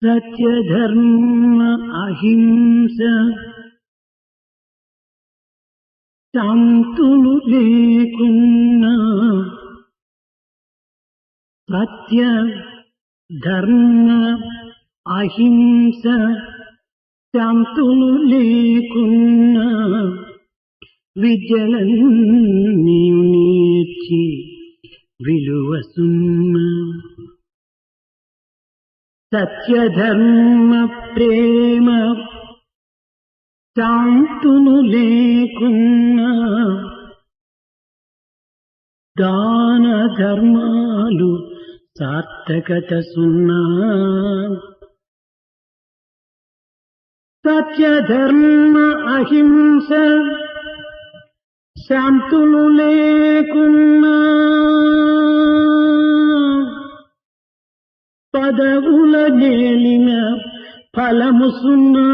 సత్యధర్మ అహింస శాంతులు లేకున్నా సత్య ధర్మ అహింస శాంతులు లేకున్నా విద్యలన్నీ నేర్చి విలువసున్న సత్యధర్మ ప్రేమ శాంతులు లేకున్నా దాన ధర్మాలు సార్థకత సున్నా సత్యధర్మ అహింస శాంతులు లేకున్నా పదవుల నేలిన ఫలము సున్నా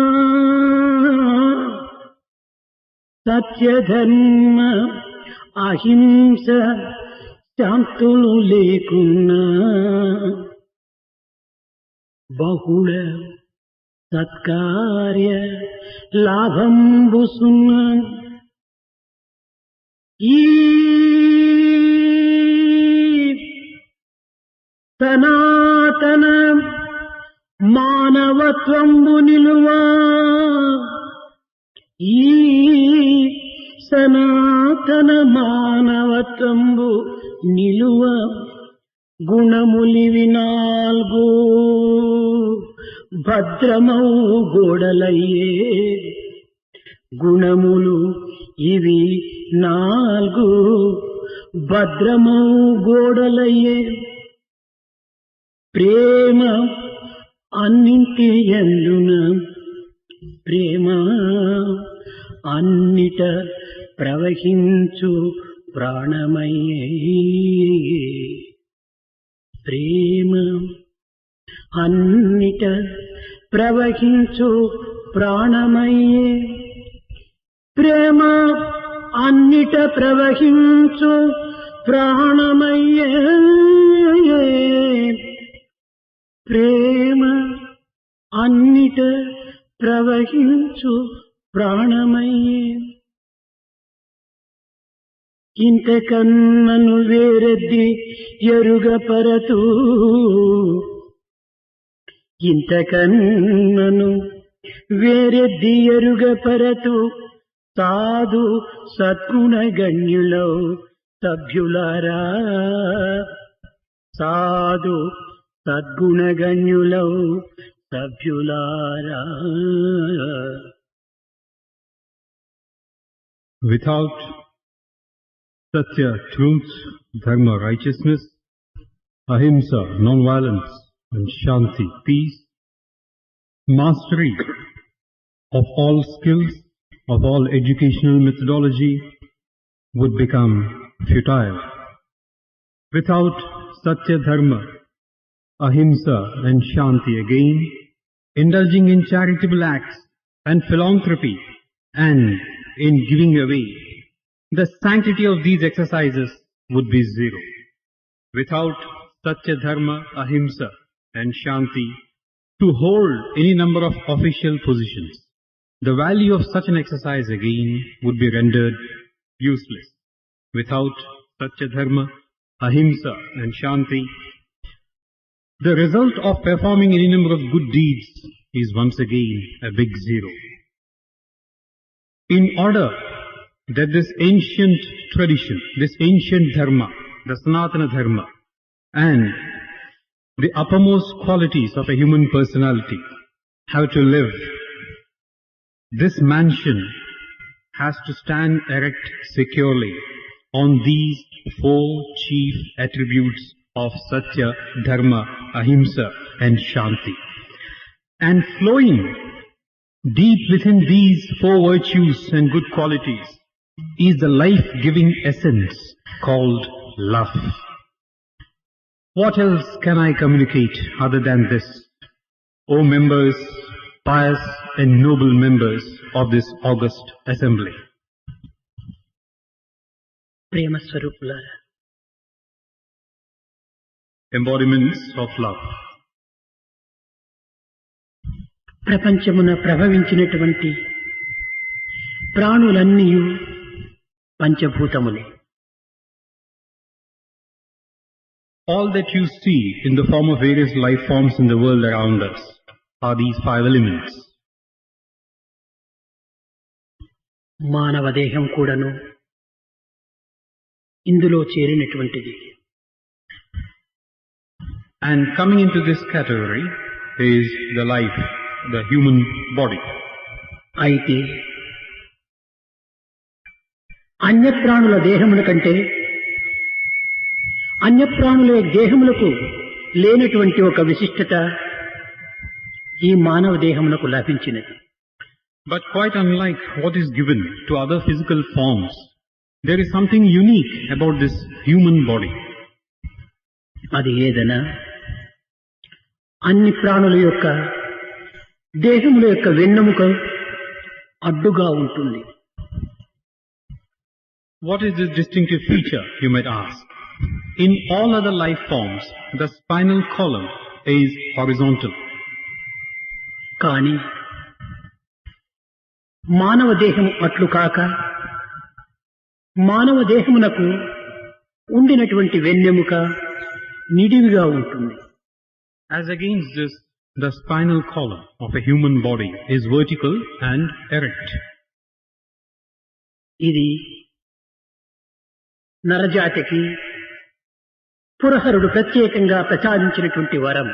సత్యధర్మ అహింస శాంతులు లేకున్నా బహుళ సత్కార్య లాభంబు సున్నా ఈ సనాతన మానవత్వంబు నిలువా ఈ సనాతన మానవత్వంబు నిలువ గుణములివి నాల్గు భద్రమౌ గోడలయ్యే గుణములు ఇవి నాల్గు భద్రమౌ గోడలయ్యే ప్రేమ అన్నింటి యందున ప్రేమ అన్నిట ప్రవహించు ప్రాణమయ్యే ప్రేమ అన్నిట ప్రవహించు ప్రాణమయ్యే ప్రేమ అన్నిట ప్రవహించు ప్రాణమయ్యే ప్రేమ అన్నిట ప్రవహించు ప్రాణమయ్యే ఇంతకన్నను వేరెద్ది ఎరుగపరతూ ఇంతకన్నను వేరెద్ది ఎరుగపరతూ సాధు సద్గుణగణ్యులో సభ్యులారా సాధు సద్గుణగణ్యులో సభ్యులారా. Without Satya, truth, Dharma, righteousness, Ahimsa, non-violence, and Shanti, peace, mastery of all skills, of all educational methodology would become futile. Without Satya, Dharma, Ahimsa and Shanti again, indulging in charitable acts and philanthropy and in giving away, the sanctity of these exercises would be zero. Without Satya, Dharma, Ahimsa and Shanti, to hold any number of official positions, the value of such an exercise again would be rendered useless. Without Satya, Dharma, Ahimsa and Shanti, the result of performing any number of good deeds is once again a big zero. In order that this ancient tradition, this ancient dharma, the Sanatana dharma, and the uppermost qualities of a human personality have to live, this mansion has to stand erect securely on these four chief attributes of Satya, Dharma, Ahimsa and Shanti. And flowing deep within these four virtues and good qualities is the life-giving essence called love. What else can I communicate other than this? O members, pious and noble members of this august assembly. ప్రేమ స్వరూపులారా, Embodiments of love. ప్రపంచమున ప్రభవించినటువంటి ప్రాణులన్నీ పంచభూతములే. All that you see in the form of various life forms in the world around us are these five elements. మానవ దేహం కూడాను ఇందులో చేరినటువంటిది. And coming into this category is the life, the human body. అయితే అన్యప్రాణుల దేహముల కంటే అన్యప్రాణుల దేహములకు లేనటువంటి ఒక విశిష్టత ఈ మానవ దేహమునకు లభించినది. But quite unlike what is given to other physical forms, there is something unique about this human body. అది ఏదైనా అన్ని ప్రాణుల యొక్క దేహముల యొక్క వెన్నెముక అడ్డుగా ఉంటుంది. What is this distinctive feature, you might ask? In all other life forms, the spinal column is horizontal. కానీ మానవ దేహం అట్లు కాక మానవ దేహమునకు ఉండినటువంటి వెన్నెముక నిడివిగా ఉంటుంది. As against this, the spinal column of a human body is vertical and erect. ఇది నరజాతికి పురహరుడు ప్రత్యేకంగా ప్రసాదించినటువంటి వరం.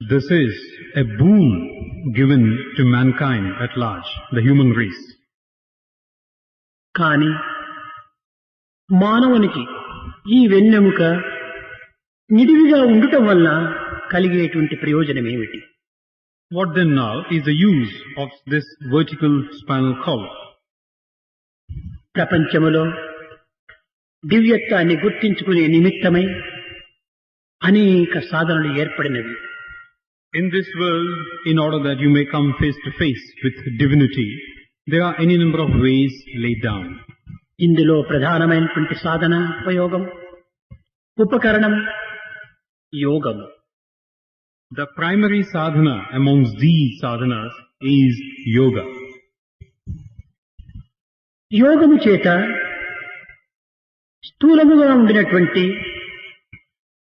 This is a boon given to mankind at large, the human race. కానీ మానవునికి ఈ వెన్నెముక నిడివిగా ఉండటం వల్ల కలిగేటువంటి ప్రయోజనం ఏమిటి? What then now is the use of this vertical spinal column? ప్రపంచములో దివ్యత్వాన్ని గుర్తించుకునే నిమిత్తమై అనేక సాధనలు ఏర్పడినవి. In this world, in order that you may come face to face with divinity, there are any number of ways laid down. ఇందులో ప్రధానమైనటువంటి సాధన ఉపయోగం, ఉపకరణం యోగము. The primary sadhana amongst these sadhanas is yoga. యోగము చేత స్థూలముగా ఉండినటువంటి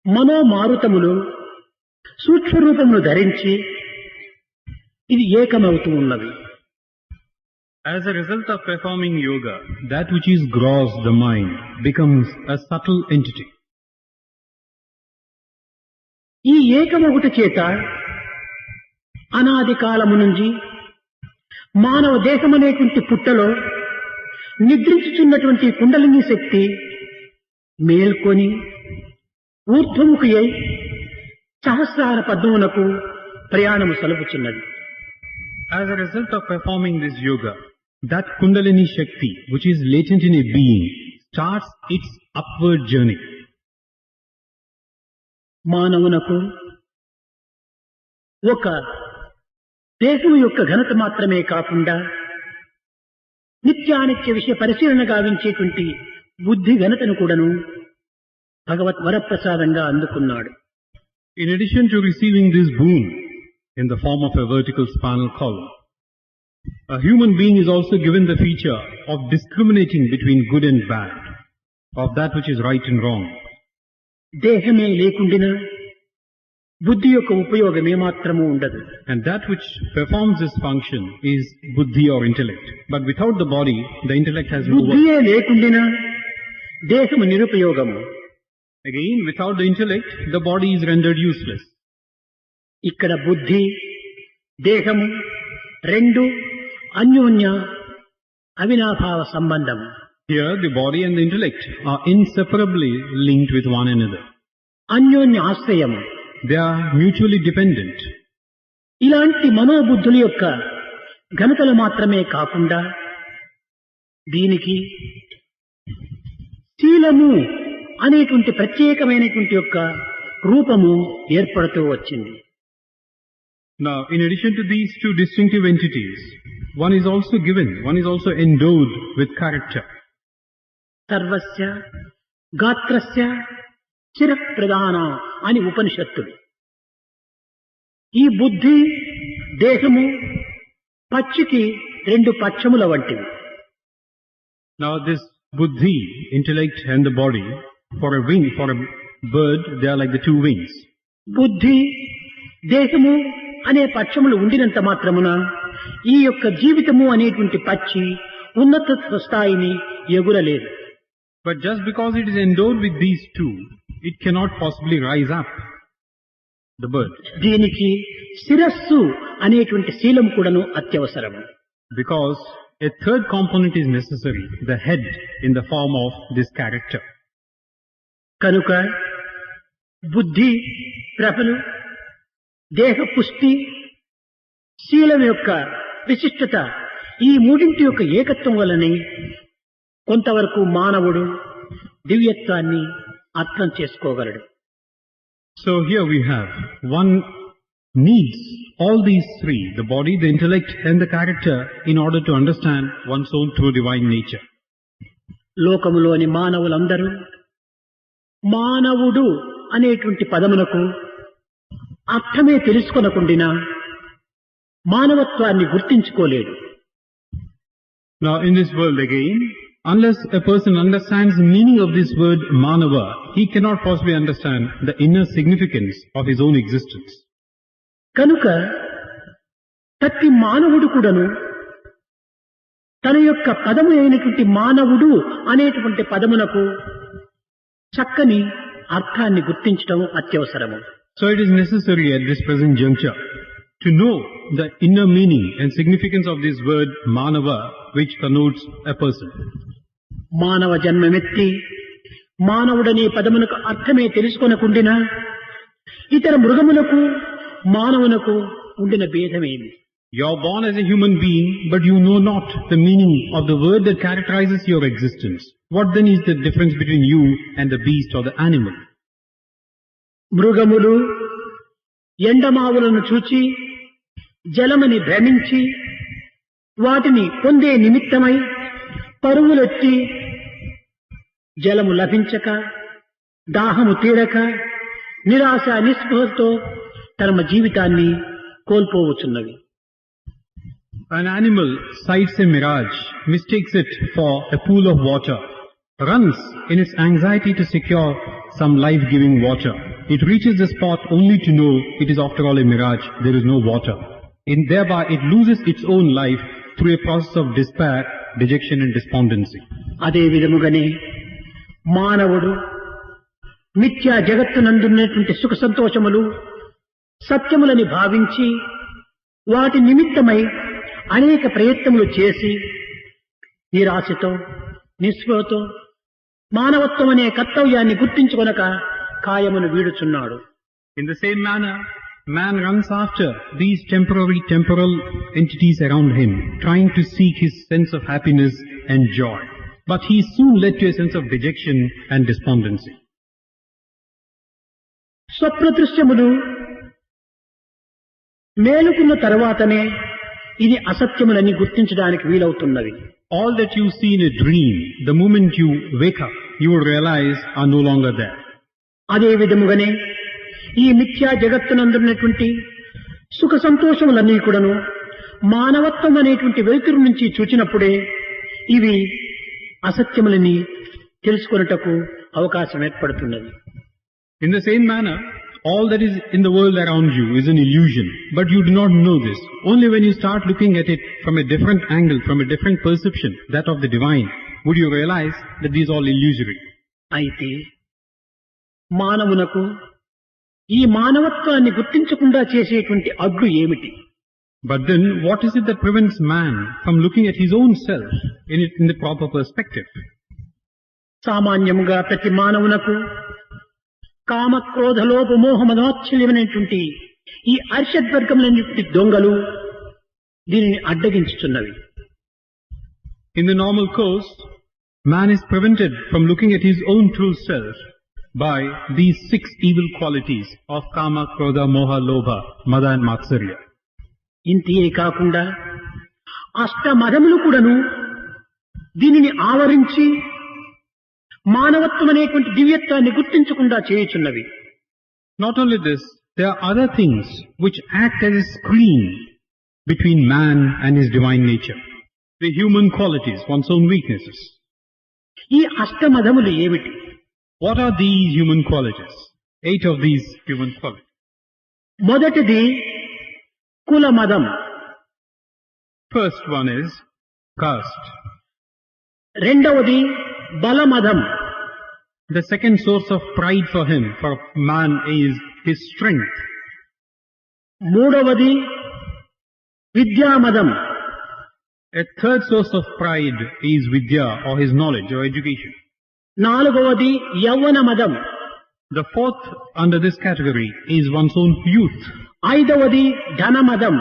మనోమారుతములు సూక్ష్మరూపమును ధరించి ఇది ఏకమవుతూ ఉన్నవి. As a result of performing yoga, that which is gross, the mind, becomes a subtle entity. ఈ ఏకమొకటి చేత అనాది కాలము నుంచి మానవ దేహమనేటువంటి పుట్టలో నిద్రించుచున్నటువంటి కుండలిని శక్తి మేల్కొని ఊర్ధ్వముఖి అయి సహస్రార పద్మమునకు ప్రయాణము సలుపుచున్నది. As a result of performing this yoga, that Kundalini Shakti, which is latent in a being, starts its upward journey. మానవునకు ఒక దేహం యొక్క ఘనత మాత్రమే కాకుండా నిత్యానిత్య విషయ పరిశీలన గావించేటువంటి బుద్ధి ఘనతను కూడాను భగవత్ వరప్రసాదంగా అందుకున్నాడు. In addition to receiving this boon in the form of a vertical spinal column, a human being is also given the feature of discriminating between good and bad, of that which is right and wrong. దేహమే లేకుండినా బుద్ధి యొక్క ఉపయోగం ఏమాత్రమూ ఉండదు. And that which performs this function is buddhi or intellect. But without the body, the intellect has no work. బుద్ధియే లేకుండినా దేహము నిరుపయోగము. Again, without the intellect, the body is rendered useless. ఇక్కడ బుద్ధి దేహము రెండు అన్యోన్య అవినాభావ సంబంధం. Here, the body and the intellect are inseparably linked with one another. అన్యోన్య ఆశ్రయము. They are mutually dependent. ఇలాంటి మనోబుద్ధుల యొక్క ఘనతలు మాత్రమే కాకుండా దీనికి శీలము అనేటువంటి ప్రత్యేకమైనటువంటి యొక్క రూపము ఏర్పడుతూ వచ్చింది. Now, in addition to these two distinctive entities, one is also endowed with character. సర్వస్య గాత్రస్య చిరప్రధాన అని ఉపనిషత్తులు. ఈ బుద్ధి దేహము పచ్చికి రెండు పక్షముల వంటివి. Now this buddhi, intellect and the body, for a wing, for a bird, they are like the two wings. బుద్ధి దేహము అనే పక్షములు ఉండినంత మాత్రమున ఈ యొక్క జీవితము అనేటువంటి పక్షి ఉన్నత స్థాయిని ఎగురలేదు. But just because it is endowed with these two, it cannot possibly rise up, the bird. దీనికి శిరస్సు అనేటువంటి శీలం కూడాను అత్యవసరము. Because a third component is necessary, the head in the form of this character. కనుక బుద్ధి ప్రబలు, దేహ పుష్టి, శీలం యొక్క విశిష్టత ఈ మూడింటి యొక్క ఏకత్వం వలనే కొంతవరకు మానవుడు దివ్యత్వాన్ని అర్థం చేసుకోగలడు. So here we have, one needs all these three, the body, the intellect and the character, in order to understand one's own true divine nature. లోకములోని మానవులందరూ మానవుడు అనేటువంటి పదమునకు అర్థమే తెలుసుకొనకుండినా మానవత్వాన్ని గుర్తించుకోలేడు. Now in this world again, unless a person understands the meaning of this word manava, he cannot possibly understand the inner significance of his own existence. కనుక ప్రతి మానవుడు కూడాను తన యొక్క పదము అయినటువంటి మానవుడు అనేటువంటి పదమునకు చక్కని అర్థాన్ని గుర్తించడం అత్యవసరము. So it is necessary at this present juncture to know the inner meaning and significance of this word manava, which connotes a person. మానవ జన్మమెత్తి మానవుడనే పదమునకు అర్థమే తెలుసుకొనకుండినా ఇతర మృగములకు మానవునకు ఉండిన భేదమేమి? You are born as a human being, but you know not the meaning of the word that characterizes your existence. What then is the difference between you and the beast or the animal? మృగములు ఎండమావులను చూచి జలమని భ్రమించి వాటిని పొందే నిమిత్తమై పరుగులెత్తి జలము లభించక దాహము తీరక నిరాశ నిస్పృహతో తమ జీవితాన్ని కోల్పోవచ్చున్నవి. An animal sights a mirage, mistakes it for a pool of water, runs in its anxiety to secure some life-giving water. It reaches the spot only to know it is after all a mirage, there is no water. And thereby it loses its own life through a process of despair, dejection and despondency. అదే విధముగానే మానవుడు మిథ్యా జగత్తునందున్నటువంటి సుఖ సంతోషములు సత్యములని భావించి వాటి నిమిత్తమై అనేక ప్రయత్నములు చేసి నిరాశతో నిస్పృహతో మానవత్వం అనే కర్తవ్యాన్ని గుర్తించుకొనక కాయమును వీడుచున్నాడు. In the same manner, man runs after these temporal entities around him, trying to seek his sense of happiness and joy. But he is soon led to a sense of dejection and despondency. స్వప్నదృశ్యములు మేలుకున్న తర్వాతనే ఇది అసత్యములని గుర్తించడానికి వీలవుతున్నవి. All that you see in a dream, the moment you wake up, you will realize are no longer there. అదే విధముగానే ఈ మిథ్యా జగత్తునందున్నటువంటి సుఖ సంతోషములన్నీ కూడాను మానవత్వం అనేటువంటి వెలుతురు నుంచి చూచినప్పుడే ఇవి అసత్యములని తెలుసుకొనుటకు అవకాశం ఏర్పడుతున్నది. In the same manner, all that is in the world around you is an illusion, but you do not know this. Only when you start looking at it from a different angle, from a different perception, that of the divine, would you realize that these are all illusory. అయితే మానవునకు ఈ మానవత్వాన్ని గుర్తించకుండా చేసేటువంటి అడ్డు ఏమిటి? But then, what is it that prevents man from looking at his own self in the proper perspective? సామాన్యముగా ప్రతి మానవునకు కామ క్రోధ లోభ మోహ మదోచ్ఛల్యమైనటువంటి ఈ అర్షద్వర్గములైనటువంటి దొంగలు దీనిని అడ్డగించుచున్నవి. In the normal course, man is prevented from looking at his own true self by these 6 evil qualities of kama, krodha, moha, lobha, mada and matsarya. ఇంతే కాకుండా అష్ట మదములు కూడాను దీనిని ఆవరించి మానవత్వం అనేటువంటి దివ్యత్వాన్ని గుర్తించకుండా చేయుచున్నవి. Not only this, there are other things which act as a screen between man and his divine nature. The human qualities, one's own weaknesses. ఈ అష్టమదములు ఏమిటి? What are these human qualities? 8 of these human qualities. మొదటిది కులమదం, First one is caste. రెండవది బలమదం, The second source of pride for him, for man, is his strength. మూడవది విద్యామదం, A third source of pride is vidya, or his knowledge or education. నాలుగవది యవ్వనమదం, The fourth under this category is one's own youth. ఐదవది ధనమదం,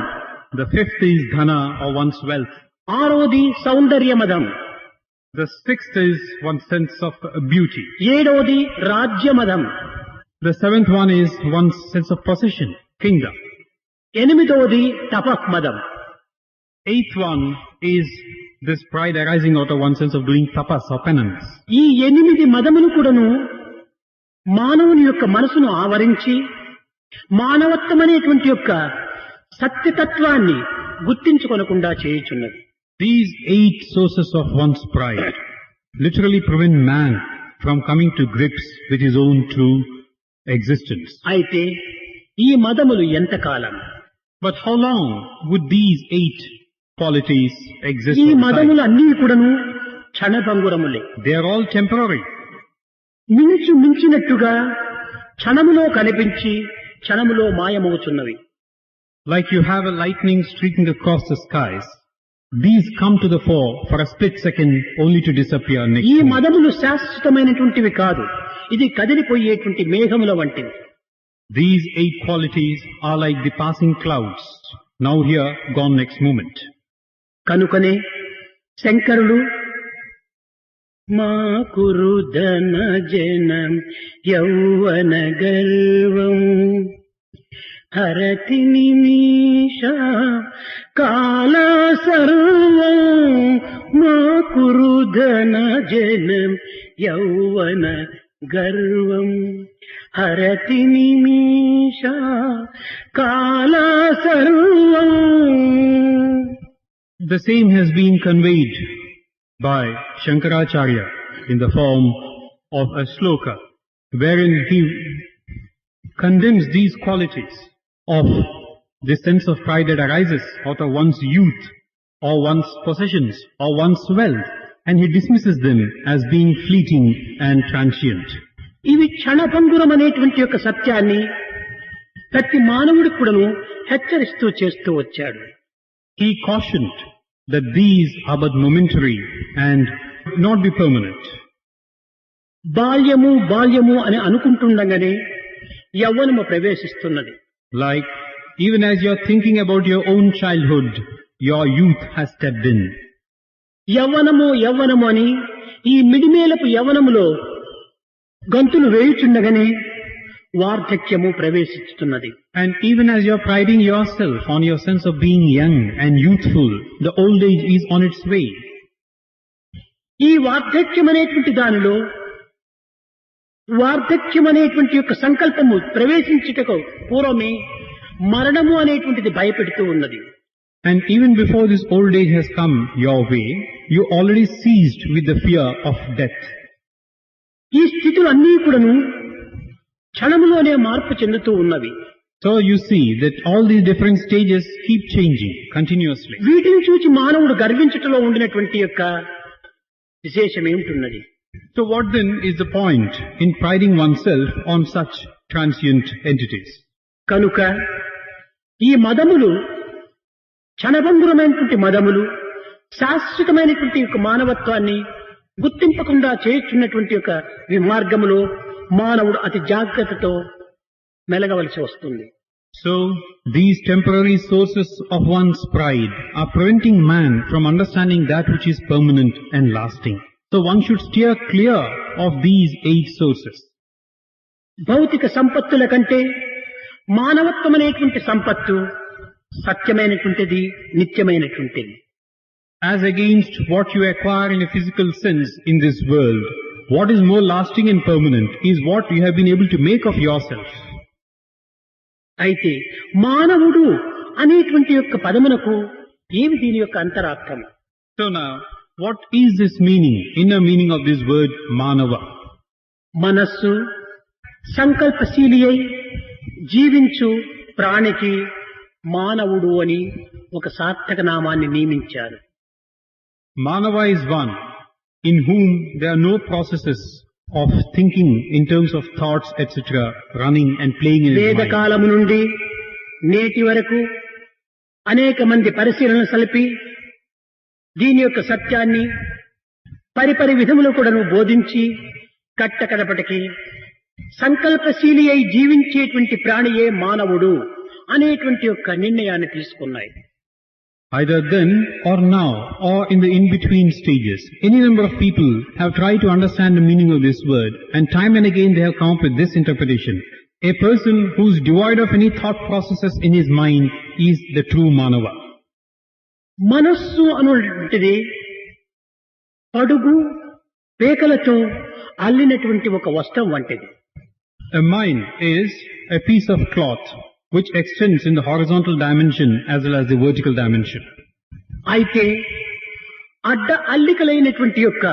The fifth is dhana, or one's wealth. ఆరవది సౌందర్యమదం, The sixth is one's sense of beauty. ఏడవది రాజ్యమదం, The seventh one is one's sense of possession, kingdom. ఎనిమిదవది తపఃమదం. Eighth one is this pride arising out of one's sense of doing tapas or penance. ఈ 8 మదములు కూడాను మానవుని యొక్క మనసును ఆవరించి మానవత్వమనేటువంటి యొక్క సత్యతత్వాన్ని గుర్తించుకొనకుండా చేయుచున్నది. These 8 sources of one's pride literally prevent man from coming to grips with his own true existence. అయితే ఈ మదములు ఎంతకాలం? But how long would these 8 qualities exist? ఈ on the మదములు side? అన్నీ కూడాను క్షణభంగురములే. They are all temporary. మించినట్టుగా క్షణములో కనిపించి క్షణములో మాయమవుచున్నవి. Like you have a lightning streaking across the skies, these come to the fore for a split second only to disappear next ఈ minute. మదములు శాశ్వతమైనటువంటివి కాదు. ఇది కదిలిపోయేటువంటి మేఘముల వంటివి. These 8 qualities are like the passing clouds, now here, gone next moment. కనుకనే శంకరులు మా కురుదన జనం యౌవన గర్వం హరతి నిమిష కాల సర్వం మా కురుదన జనం యౌవన గర్వం హరతి నిమిష కాల సర్వం. The same has been conveyed by Shankaracharya in the form of a sloka, wherein he condemns these qualities of the sense of pride that arises out of one's youth, or one's possessions, or one's wealth, and he dismisses them as being fleeting and transient. ఇవి క్షణభంగురం అనేటువంటి యొక్క సత్యాన్ని ప్రతి మానవుడికి కూడాను హెచ్చరిస్తూ చేస్తూ వచ్చాడు. He cautioned that these are but momentary and not be permanent. బాల్యము బాల్యము అని అనుకుంటుండగానే యవ్వనము ప్రవేశిస్తున్నది. Like, even as you're thinking about your own childhood, your youth has stepped in. యవ్వనము యవ్వనము అని ఈ మిడిమేలపు యవ్వనములో గంతులు వేయుచుండగానే వార్ధక్యము ప్రవేశిస్తున్నది. And even as you're priding yourself on your sense of being young and youthful, the old age is on its way. ఈ వార్ధక్యం అనేటువంటి దానిలో వార్ధక్యం అనేటువంటి యొక్క సంకల్పము ప్రవేశించుటకు పూర్వమే మరణము అనేటువంటిది భయపెడుతూ ఉన్నది. And even before this old age has come your way, you already seized with the fear of death. ఈ స్థితులు అన్నీ కూడాను క్షణములోనే మార్పు చెందుతూ ఉన్నవి. So you see that all these different stages keep changing continuously. వీటిని చూచి మానవుడు గర్వించుటలో ఉండినటువంటి యొక్క విశేషం ఏమిటున్నది? So what then is the point in priding oneself on such transient entities? కనుక ఈ మదములు క్షణభంగురమైనటువంటి మదములు శాశ్వతమైనటువంటి యొక్క మానవత్వాన్ని గుర్తింపకుండా చేయుచున్నటువంటి యొక్క మార్గములో మానవుడు అతి జాగ్రత్తతో మెలగవలసి వస్తుంది. So these temporary sources of one's pride are preventing man from understanding that which is permanent and lasting. So one should steer clear of these 8 sources. భౌతిక సంపత్తుల కంటే మానవత్వం అనేటువంటి సంపత్తు సత్యమైనటువంటిది, నిత్యమైనటువంటిది. As against what you acquire in a physical sense in this world, what is more lasting and permanent is what you have been able to make of yourself. అయితే మానవుడు అనేటువంటి యొక్క పదమునకు ఏమి దీని యొక్క అంతరార్థం? So now, what is this meaning, inner meaning of this word Manava? మనస్సు సంకల్పశీలి అయి జీవించు ప్రాణికి మానవుడు అని ఒక సార్థక నామాన్ని నియమించారు. Manava is one in whom there are no processes of thinking in terms of thoughts, etc., running and playing in his mind. వేదకాలము నుండి నేటి వరకు అనేక మంది పరిశీలన సలిపి దీని యొక్క సత్యాన్ని పరిపరి విధములు కూడాను బోధించి కట్టకడపటికి సంకల్పశీలి అయి జీవించేటువంటి ప్రాణియే మానవుడు అనేటువంటి యొక్క నిర్ణయాన్ని తీసుకున్నాయి. Either then or now or in the in-between stages, any number of people have tried to understand the meaning of this word, and time and again they have come up with this interpretation. A person who is devoid of any thought processes in his mind is the true Manava. మనస్సు అనేటువంటిది పడుగు పేకలతో అల్లినటువంటి ఒక వస్త్రం వంటిది. A mind is a piece of cloth which extends in the horizontal dimension as well as the vertical dimension. అయితే అడ్డ అల్లికలైనటువంటి యొక్క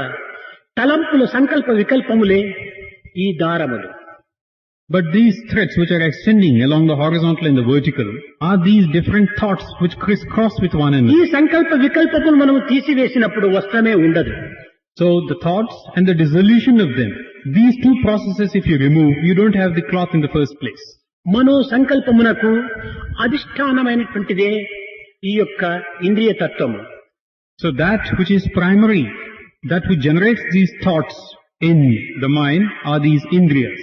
తలంపుల సంకల్ప వికల్పములే ఈ దారములు. But these threads which are extending along the horizontal and the vertical are these different thoughts which crisscross with one ఈ another. సంకల్ప వికల్పములు మనము తీసివేసినప్పుడు వస్త్రమే ఉండదు. So the thoughts and the dissolution of them, these two processes if you remove, you don't have the cloth in the first place. మనో సంకల్పమునకు అధిష్టానమైనటువంటిదే ఈ యొక్క ఇంద్రియ తత్వము. So that which is primary, that which generates these thoughts in the mind are these indriyas.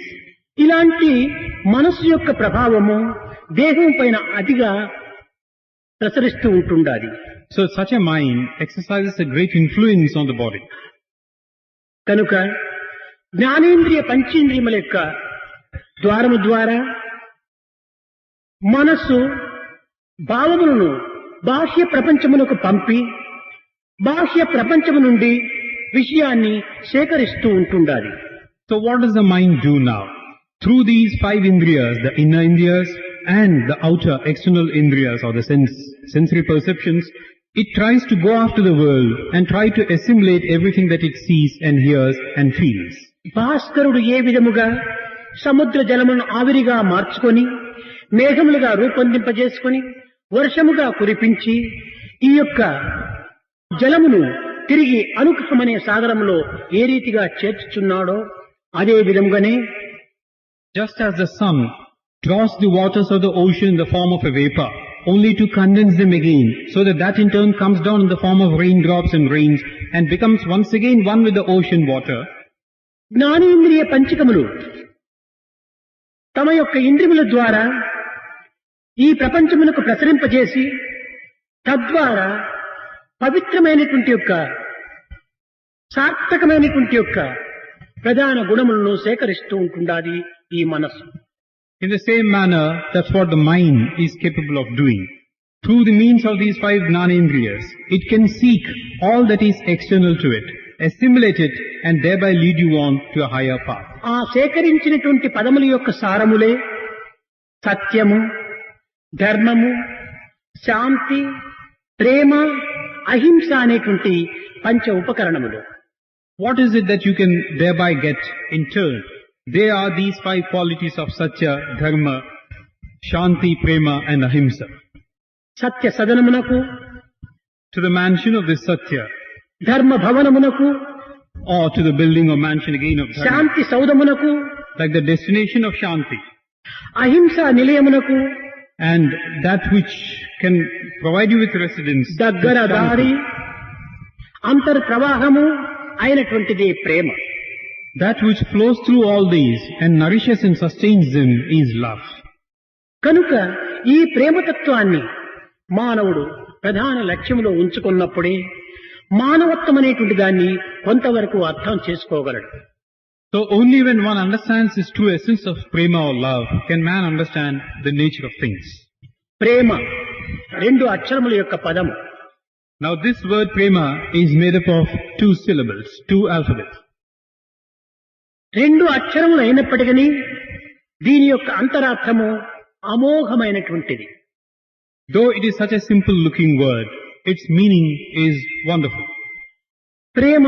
ఇలాంటి మనస్సు యొక్క ప్రభావము దేహం పైన అతిగా ప్రసరిస్తూ ఉంటుండాలి. So such a mind exercises a great influence on the body. కనుక జ్ఞానేంద్రియ పంచేంద్రియముల యొక్క ద్వారము ద్వారా మనస్సు భావములను బాహ్య ప్రపంచమునకు పంపి బాహ్య ప్రపంచము నుండి విషయాన్ని సేకరిస్తూ ఉంటుండాలి. So what does the mind do now? Through these five indriyas, the inner indriyas and the outer external indriyas or the sensory perceptions, it tries to go after the world and try to assimilate everything that it sees and hears and feels. భాస్కరుడు ఏ విధముగా సముద్ర జలమును ఆవిరిగా మార్చుకొని మేఘములుగా రూపొందింపజేసుకొని వర్షముగా కురిపించి ఈ యొక్క జలమును తిరిగి అనుకమనే సాగరంలో ఏ రీతిగా చేర్చుచున్నాడో అదే విధముగానే Just as the sun draws the waters of the ocean in the form of a vapor, only to condense them again, so that that in turn comes down in the form of raindrops and rains and becomes once again one with the ocean water. జ్ఞానేంద్రియ పంచకములు తమ యొక్క ఇంద్రియముల ద్వారా ఈ ప్రపంచమునకు ప్రసరింపజేసి తద్వారా పవిత్రమైనటువంటి యొక్క సార్థకమైనటువంటి యొక్క ప్రధాన గుణములను సేకరిస్తూ ఉంటుండాలి ఈ మనస్సు. In the same manner, that's what the mind is capable of doing. Through the means of these five gnanendriyas, it can seek all that is external to it, assimilate it, and thereby lead you on to a higher path. ఆ సేకరించినటువంటి పదముల యొక్క సారములే సత్యము, ధర్మము, శాంతి, ప్రేమ, అహింస అనేటువంటి పంచ ఉపకరణములు. What is it that you can thereby get in turn? They are these five qualities of Satya, Dharma, Shanti, Prema and Ahimsa. Satya సదనమునకు, To the mansion of this Satya, ధర్మ భవనమునకు, or to the building or mansion again of Dharma, Shanti సౌధమునకు, like the destination of Shanti, అహింస నిలయమునకు, and that which can provide you with residence, దగ్గర is దారి, Shanti. అంతర్ ప్రవాహము అయినటువంటిది ప్రేమ. That which flows through all these and nourishes and sustains them is love. కనుక ఈ ప్రేమతత్వాన్ని మానవుడు ప్రధాన లక్ష్యంలో ఉంచుకున్నప్పుడే మానవత్వం అనేటువంటి దాన్ని కొంతవరకు అర్థం చేసుకోగలడు. So only when one understands this true essence of prema or love can man understand the nature of things. ప్రేమ రెండు అక్షరముల యొక్క పదము. Now this word prema is made up of two syllables, two alphabets. రెండు అక్షరములు అయినప్పటికీ దీని యొక్క అంతరార్థము అమోఘమైనటువంటిది. Though it is such a simple looking word, its meaning is wonderful. ప్రేమ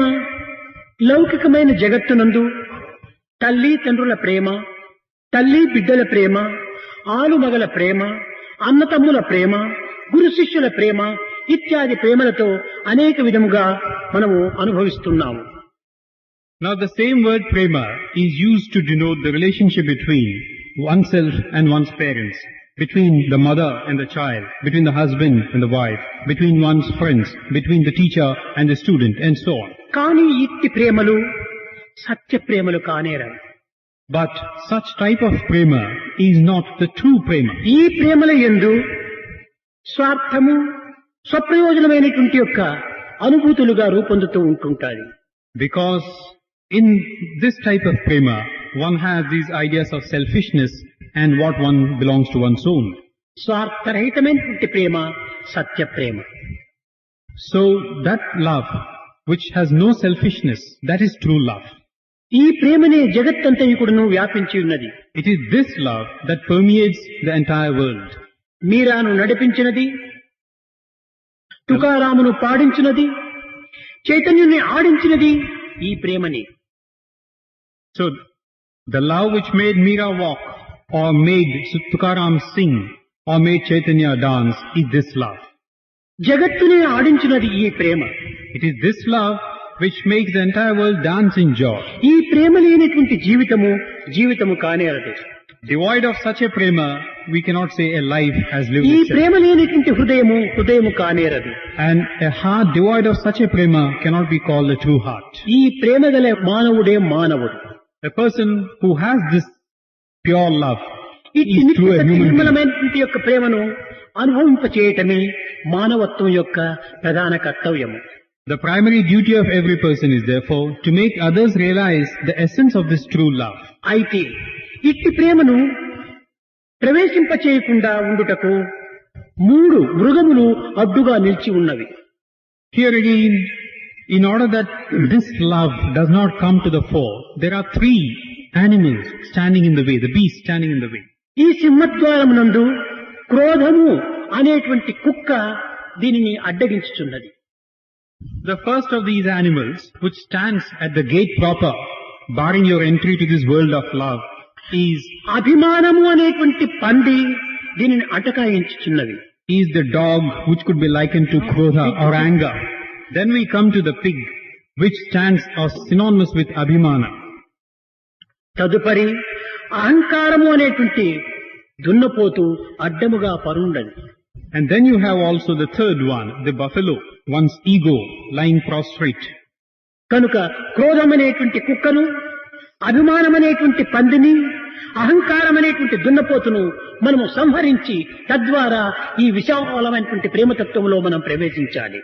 లౌకికమైన జగత్తునందు తల్లి తండ్రుల ప్రేమ, తల్లి బిడ్డల ప్రేమ, ఆలుమగల ప్రేమ, అన్నతమ్ముల ప్రేమ, గురు శిష్యుల ప్రేమ ఇత్యాది ప్రేమలతో అనేక విధముగా మనము అనుభవిస్తున్నాము. Now the same word prema is used to denote the relationship between oneself and one's parents, between the mother and the child, between the husband and the wife, between one's friends, between the teacher and the student, and so on. కానీ ఇట్టి ప్రేమలు సత్య ప్రేమలు కానేరావు. But such type of prema is not the true prema. ఈ ప్రేమల యందు స్వార్థము, స్వప్రయోజనమైనటువంటి యొక్క అనుభూతులుగా రూపొందుతూ ఉంటుంటాయి. Because in this type of prema, one has these ideas of selfishness and what one belongs to one's own. స్వార్థరహితమైనటువంటి Prema Satya Prema. So that love, which has no selfishness, that is true love. ఈ ప్రేమనే జగత్తంతయు కూడాను వ్యాపించి ఉన్నది. It is this love that permeates the entire world. మీరాను నడిపించినది, తుకారామును పాడించినది, చైతన్యుని ఆడించినది ఈ ప్రేమని. So the love which made Meera walk, or made Tukaram sing, or made Chaitanya dance is this love. జగత్తునే ఆడించినది ఈ ప్రేమ. It is this love which makes the entire world dance in joy. ఈ ప్రేమ లేనటువంటి జీవితము జీవితము కానేరదు. Devoid of such a prema, we cannot say a life has lived ఈ itself. ప్రేమ లేనటువంటి హృదయము హృదయము కానేరదు. And a heart devoid of such a prema cannot be called a true heart. ఈ ప్రేమ గల మానవుడే మానవుడు. A person who has this pure love ఇట్టి is true a human being. నిర్మలమైనటువంటి యొక్క ప్రేమను అనుభవింపచేయటమే మానవత్వం యొక్క ప్రధాన కర్తవ్యము. The primary duty of every person is therefore to make others realize the essence of this true love. అయితే ఇట్టి ప్రేమను ప్రవేశింపచేయకుండా ఉండుటకు 3 మృగములు అడ్డుగా నిలిచి ఉన్నవి. Here again, in order that this love does not come to the fore, there are 3 animals standing in the way, the beasts standing in the way. ఈ సింహద్వారమునందు క్రోధము అనేటువంటి కుక్క దీనిని అడ్డగించుచున్నది. The first of these animals, which stands at the gate proper, barring your entry to this world of love, is అభిమానము అనేటువంటి పంది దీనిని అటకాయించుచున్నది. the dog, which could be likened to krodha or anger. Then we come to the pig, which stands or synonymous with abhimana. తదుపరి అహంకారము అనేటువంటి దున్నపోతు అడ్డముగా పరుండది. And then you have also the third one, the buffalo, one's ego lying prostrate. కనుక క్రోధమనేటువంటి కుక్కను, అభిమానమనేటువంటి పందిని, అహంకారమనేటువంటి దున్నపోతును మనము సంహరించి తద్వారా ఈ విశాలమైనటువంటి ప్రేమతత్వంలో మనం ప్రవేశించాలి.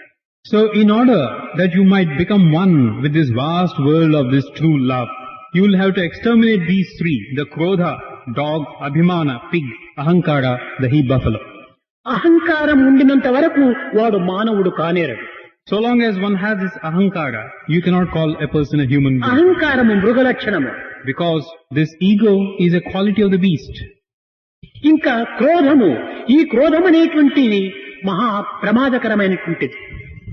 So in order that you might become one with this vast world of this true love, you will have to exterminate these 3, the krodha, dog, abhimana, pig, ahankara, the he buffalo. అహంకారం ఉండినంత వరకు వాడు మానవుడు కానేరడు. So long as one has this ahankara, you cannot call a person a human being. అహంకారము మృగ లక్షణము. Because this ego is a quality of the beast. ఇంకా క్రోధము, ఈ క్రోధం అనేటువంటి మహా ప్రమాదకరమైనటువంటిది.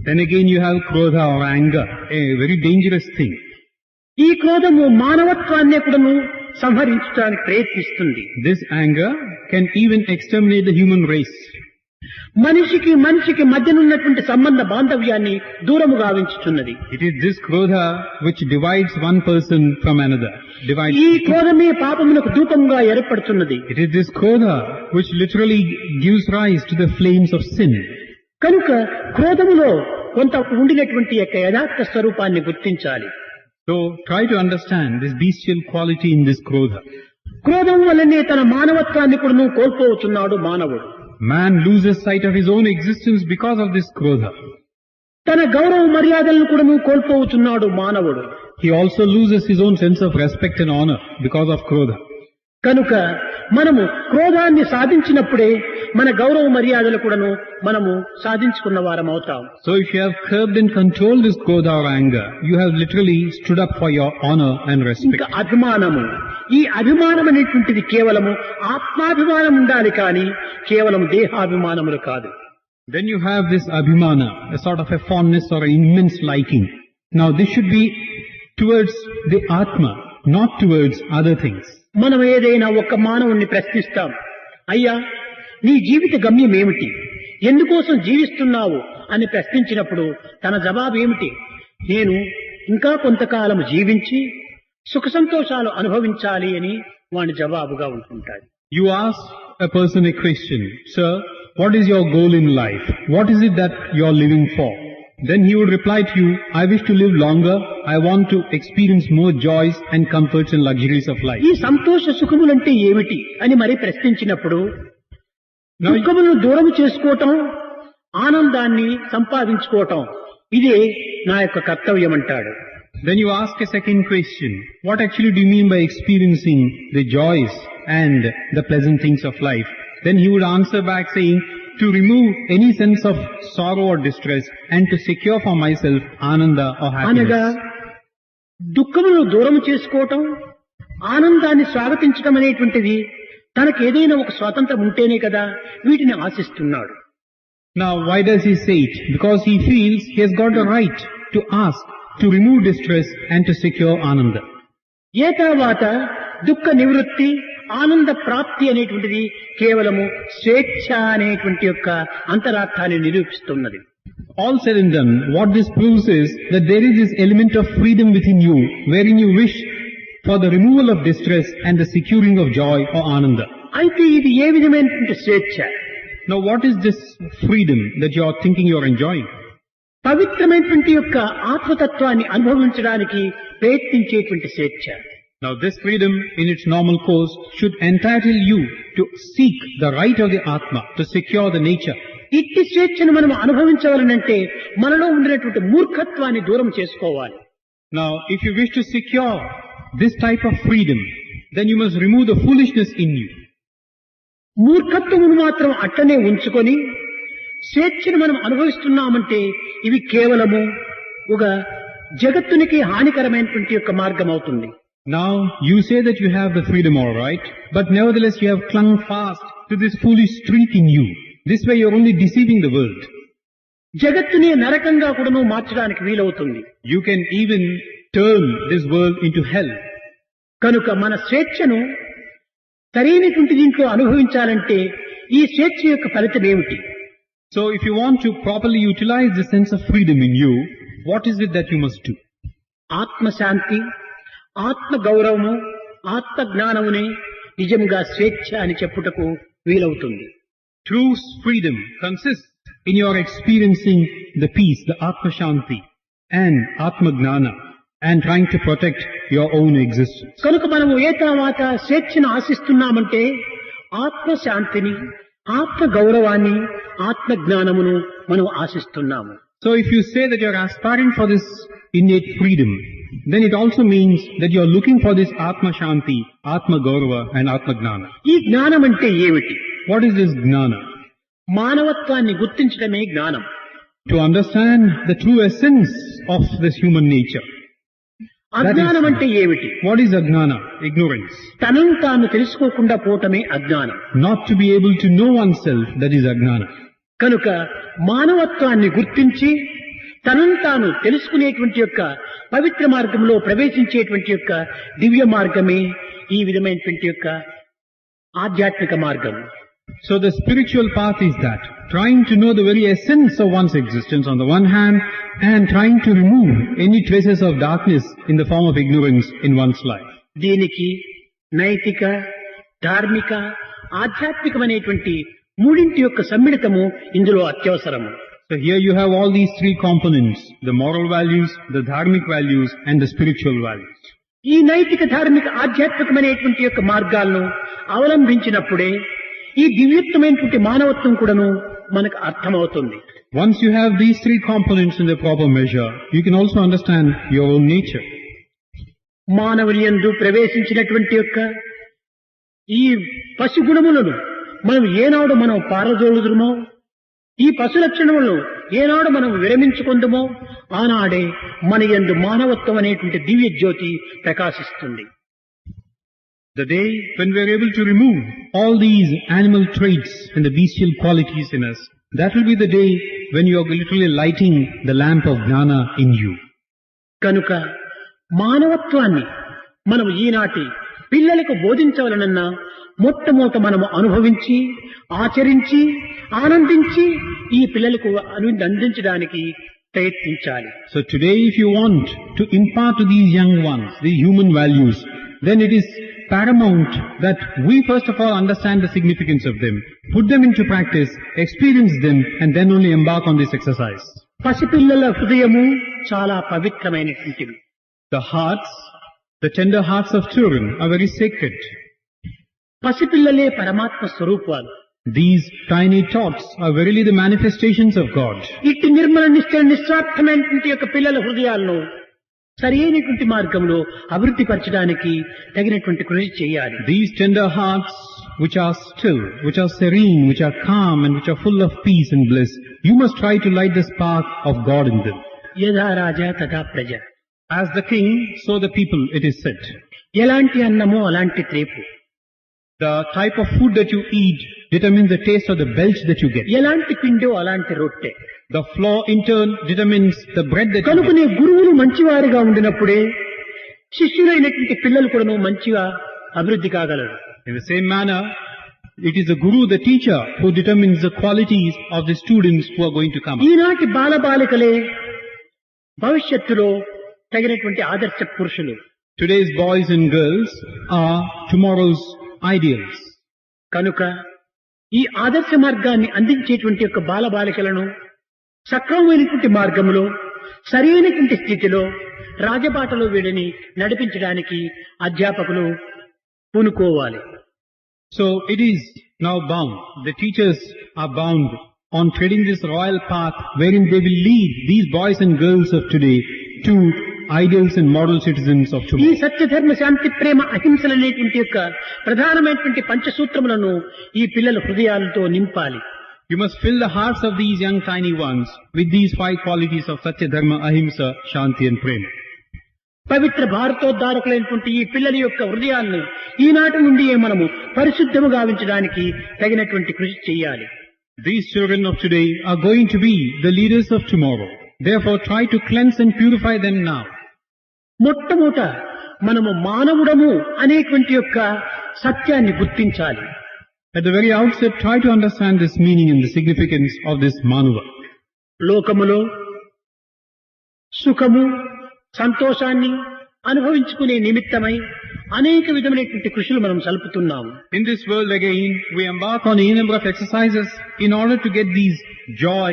Then again you have krodha or anger, a very dangerous thing. ఈ క్రోధము మానవత్వాన్ని కూడాను సంహరించడానికి ప్రయత్నిస్తుంది. This anger can even exterminate the human race. మనిషికి మనిషికి మధ్యనున్నటువంటి సంబంధ బాంధవ్యాన్ని దూరము గావించుచున్నది. It is this krodha which divides one person from another. ఈ క్రోధమే పాపమునకు ధూపముగా ఏర్పడుతున్నది. It is this krodha which literally gives rise to the flames of sin. కనుక క్రోధములో కొంత ఉండినటువంటి యొక్క యథార్థ స్వరూపాన్ని గుర్తించాలి. So try to understand this bestial quality in this krodha. క్రోధం వల్లనే తన మానవత్వాన్ని కూడా కోల్పోతున్నాడు మానవుడు. Man loses sight of his own existence because of this krodha. తన గౌరవ మర్యాదలను కూడా కోల్పోతున్నాడు మానవుడు. He also loses his own sense of respect and honor because of krodha. కనుక మనము క్రోధాన్ని సాధించినప్పుడే మన గౌరవ మర్యాదలు కూడాను మనము సాధించుకున్న వారం అవుతాం. So if you have curbed and controlled this krodha or anger, you have literally stood up for your honor and respect. ఇంకా అభిమానము, ఈ అభిమానం అనేటువంటిది కేవలము ఆత్మాభిమానం ఉండాలి కానీ కేవలం దేహాభిమానములు కాదు. Then you have this abhimana, a sort of a fondness or an immense liking. Now this should be towards the Atma, not towards other things. మనం ఏదైనా ఒక మానవుణ్ణి ప్రశ్నిస్తాం, అయ్యా నీ జీవిత గమ్యం ఏమిటి, ఎందుకోసం జీవిస్తున్నావు అని ప్రశ్నించినప్పుడు తన జవాబు ఏమిటి? నేను ఇంకా కొంతకాలం జీవించి సుఖ సంతోషాలు అనుభవించాలి అని వాని జవాబుగా ఉంటుంటాడు. You ask a person a question, sir, what is your goal in life? What is it that you are living for? Then he would reply to you, I wish to live longer, I want to experience more joys and comforts and luxuries of life. ఈ సంతోష సుఖములంటే ఏమిటి అని మరి ప్రశ్నించినప్పుడు దుఃఖములను దూరం చేసుకోవటం, ఆనందాన్ని సంపాదించుకోవటం, ఇదే నా యొక్క కర్తవ్యం అంటాడు. Then you ask a second question, what actually do you mean by experiencing the joys and the pleasant things of life? Then he would answer back saying, to remove any sense of sorrow or distress and to secure for myself ananda or అనగా happiness. దుఃఖములను దూరం చేసుకోవటం, ఆనందాన్ని స్వాగతించటం అనేటువంటిది తనకు ఏదైనా ఒక స్వాతంత్రం ఉంటేనే కదా వీటిని ఆశిస్తున్నాడు. Now why does he say it? Because he feels he has got the right to ask to remove distress and to secure ananda. ఏ తర్వాత దుఃఖ నివృత్తి, ఆనంద ప్రాప్తి అనేటువంటిది కేవలము స్వేచ్ఛ అనేటువంటి యొక్క అంతరార్థాన్ని నిరూపిస్తున్నది. All said and done, what this proves is that there is this element of freedom within you, wherein you wish for the removal of distress and the securing of joy or ananda. అయితే ఇది ఏ విధమైనటువంటి స్వేచ్ఛ? Now what is this freedom that you are thinking you are enjoying? పవిత్రమైనటువంటి యొక్క ఆత్మతత్వాన్ని అనుభవించడానికి ప్రయత్నించేటువంటి స్వేచ్ఛ. Now this freedom in its normal course should entitle you to seek the right of the Atma, to secure the nature. ఇట్టి స్వేచ్ఛను మనం అనుభవించవాలనంటే మనలో ఉండినటువంటి మూర్ఖత్వాన్ని దూరం చేసుకోవాలి. Now if you wish to secure this type of freedom, then you must remove the foolishness in you. మూర్ఖత్వమును మాత్రం అట్టనే ఉంచుకొని స్వేచ్ఛను మనం అనుభవిస్తున్నామంటే ఇవి కేవలము ఒక జగత్తునికి హానికరమైనటువంటి యొక్క మార్గం అవుతుంది. Now you say that you have the freedom, all right, but nevertheless you have clung fast to this foolish streak in you. This way you are only deceiving the world. జగత్తుని నరకంగా కూడాను మార్చడానికి వీలవుతుంది. You can even turn this world into hell. కనుక మన స్వేచ్ఛను సరైనటువంటి దీంట్లో అనుభవించాలంటే ఈ స్వేచ్ఛ యొక్క ఫలితం ఏమిటి? So if you want to properly utilize the sense of freedom in you, what is it that you must do? ఆత్మశాంతి, ఆత్మ గౌరవము, ఆత్మ జ్ఞానమునే నిజంగా స్వేచ్ఛ అని చెప్పుటకు వీలవుతుంది. True freedom consists in your experiencing the peace, the Prashaanthi and Atma Gnana and trying to protect your own existence. కనుక మనము ఏ తర్వాత స్వేచ్ఛను ఆశిస్తున్నామంటే ఆత్మశాంతిని, ఆత్మ గౌరవాన్ని, ఆత్మ జ్ఞానమును మనం ఆశిస్తున్నాము. So if you say that you are aspiring for this innate freedom, then it also means that you are looking for this Atma Shanti, Atma Gaurava and Atma Gnana. ఈ జ్ఞానం అంటే ఏమిటి? What is this Gnana? మానవత్వాన్ని గుర్తించడమే జ్ఞానం. To understand the true essence of this human nature. అజ్ఞానం అంటే ఏమిటి? What is Agnana? Ignorance. తనను తాను తెలుసుకోకుండా పోవటమే అజ్ఞానం. Not to be able to know oneself, that is Agnana. కనుక మానవత్వాన్ని గుర్తించి తనను తాను తెలుసుకునేటువంటి యొక్క పవిత్ర మార్గంలో ప్రవేశించేటువంటి యొక్క దివ్య మార్గమే ఈ విధమైనటువంటి యొక్క ఆధ్యాత్మిక మార్గం. So the spiritual path is that, trying to know the very essence of one's existence on the one hand and trying to remove any traces of darkness in the form of ignorance in one's life. దీనికి నైతిక, ధార్మిక, ఆధ్యాత్మికమైనటువంటి మూడింటి యొక్క సమ్మిళితము ఇందులో అత్యవసరము. So here you have all these three components, the moral values, the dharmic values and the spiritual values. ఈ నైతిక, ధార్మిక, ఆధ్యాత్మికమైనటువంటి యొక్క మార్గాలను అవలంబించినప్పుడే ఈ దివ్యత్వమైనటువంటి మానవత్వం కూడాను మనకు అర్థమవుతుంది. Once you have these three components in the proper measure, you can also understand your own nature. మానవుని యందు ప్రవేశించినటువంటి యొక్క ఈ పశు గుణములను మనం ఏనాడు మనం పారదోలుదుమో, ఈ పశు లక్షణములను ఏనాడు మనం విరమించుకుందుమో ఆనాడే మన యందు మానవత్వం అనేటువంటి దివ్య జ్యోతి ప్రకాశిస్తుంది. The day when we are able to remove all these animal traits and the bestial qualities in us, that will be the day when you are literally lighting the lamp of gnana in you. కనుక మానవత్వాన్ని మనం ఈనాటి పిల్లలకు బోధించవలనన్నా మొట్టమొదట మనము అనుభవించి ఆచరించి ఆనందించి ఈ పిల్లలకు అందించడానికి ప్రయత్నించాలి. So today if you want to impart to these young ones the human values, then it is paramount that we first of all understand the significance of them, put them into practice, experience them, and then only embark on this exercise. పసిపిల్లల హృదయము చాలా పవిత్రమైనటువంటిది. The hearts, the tender hearts of children are very sacred. పసిపిల్లలే పరమాత్మ స్వరూపాలు. These tiny tots are verily the manifestations of God. ఇట్టి నిర్మల నిశ్చల నిస్వార్థమైనటువంటి యొక్క పిల్లల హృదయాలను సరైనటువంటి మార్గంలో అభివృద్ధి పరచడానికి తగినటువంటి కృషి చేయాలి. These tender hearts which are still, which are serene, which are calm and which are full of peace and bliss, you must try to light the spark of God in them. యథా రాజా తథా ప్రజ. As the king, so the people, it is said. ఎలాంటి అన్నమో అలాంటి త్రేపు. The type of food that you eat determines the taste of the belch that you get. ఎలాంటి పిండో అలాంటి రొట్టె. The flour in turn determines the bread that you కనుకనే get. గురువులు మంచివారిగా ఉండినప్పుడే శిష్యులైనటువంటి పిల్లలు కూడా మంచిగా అభివృద్ధి కాగలరు. In the same manner, it is the guru, the teacher, who determines the qualities of the students who are going to come up. ఈనాటి బాలబాలికలే భవిష్యత్తులో తగినటువంటి ఆదర్శ పురుషులు. Today's boys and girls are tomorrow's ideals. కనుక ఈ ఆదర్శ మార్గాన్ని అందించేటువంటి యొక్క బాలబాలికలను సక్రమమైనటువంటి మార్గంలో సరైనటువంటి స్థితిలో రాజబాటలో వీడిని నడిపించడానికి అధ్యాపకులు పూనుకోవాలి. So it is now bound, the teachers are bound on treading this royal path wherein they will lead these boys and girls of today to ideals and model citizens of ఈ tomorrow. సత్య ధర్మ శాంతి ప్రేమ అహింసలనేటువంటి యొక్క ప్రధానమైనటువంటి పంచసూత్రములను ఈ పిల్లల హృదయాలతో నింపాలి. You must fill the hearts of these young tiny ones with these 5 qualities of Satya, Dharma, Ahimsa, Shanti and Prema. పవిత్ర భారతోద్ధారకులైనటువంటి ఈ పిల్లల యొక్క హృదయాలను ఈనాటి నుండి మనము పరిశుద్ధము గావించడానికి తగినటువంటి కృషి చేయాలి. These children of today are going to be the leaders of tomorrow. Therefore try to cleanse and purify them now. మొట్టమొదట మనము మానవుడము అనేటువంటి యొక్క సత్యాన్ని గుర్తించాలి. At the very outset, try to understand this meaning and the significance of this Manava. లోకములో సుఖము సంతోషాన్ని అనుభవించుకునే నిమిత్తమై అనేక విధమైనటువంటి కృషులు మనం సల్పుతున్నాము. In this world again, we embark on a number of exercises in order to get these joy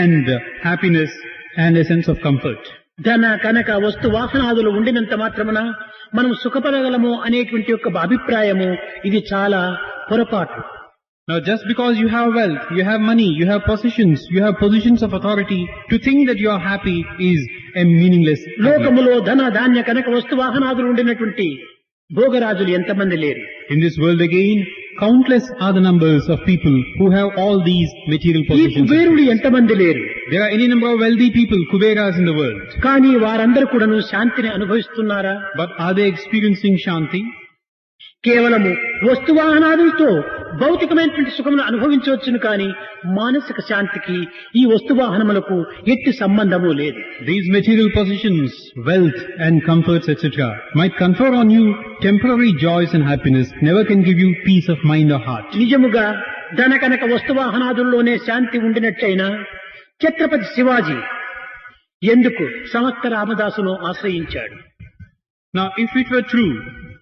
and happiness and a sense of comfort. ధన కనక వస్తు వాహనాదులు ఉండినంత మాత్రమున మనం సుఖపడగలము అనేటువంటి యొక్క అభిప్రాయము ఇది చాలా పొరపాటు. Now just because you have wealth, you have money, you have possessions, you have positions of authority, to think that you are happy is a meaningless idea. లోకములో ధన ధాన్య కనక వస్తు వాహనాదులు ఉండినటువంటి భోగరాజులు ఎంతమంది లేరు? In this world again, countless are the numbers of people who have all these material ఈ possessions. కుబేరులు ఎంతమంది లేరు? There are any number of wealthy people, Kuberas in the world. కానీ వారందరూ కూడాను శాంతిని అనుభవిస్తున్నారా? But are they experiencing Shanti? కేవలము వస్తువాహనాదులతో భౌతికమైనటువంటి సుఖమును అనుభవించవచ్చును కానీ మానసిక శాంతికి ఈ వస్తువాహనములకు ఎట్టి సంబంధము లేదు. These material possessions, wealth and comforts etc. might confer on you temporary joys and happiness, never can give you peace of mind or heart. నిజముగా ధన కనక వస్తువాహనాదుల్లోనే శాంతి ఉండినట్లయినా ఛత్రపతి శివాజీ ఎందుకు సమర్థ రామదాసును ఆశ్రయించాడు? Now, if it were true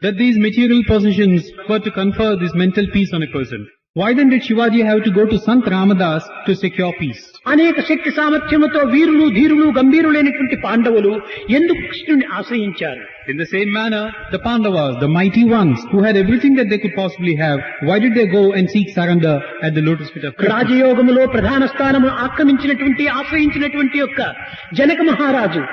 that these material possessions were to confer this mental peace on a person, why then did Shivaji have to go to Sant Ramadas to secure peace? అనేక శక్తి సామర్థ్యముతో వీరులు ధీరులు గంభీరులైనటువంటి పాండవులు ఎందుకు కృష్ణుని ఆశ్రయించారు? In the same manner, the Pandavas, the mighty ones who had everything that they could possibly have, why did they go and seek surrender at the lotus feet of Krishna? రాజయోగములో ప్రధాన స్థానము ఆక్రమించినటువంటి ఆశ్రయించినటువంటి యొక్క జనక మహారాజు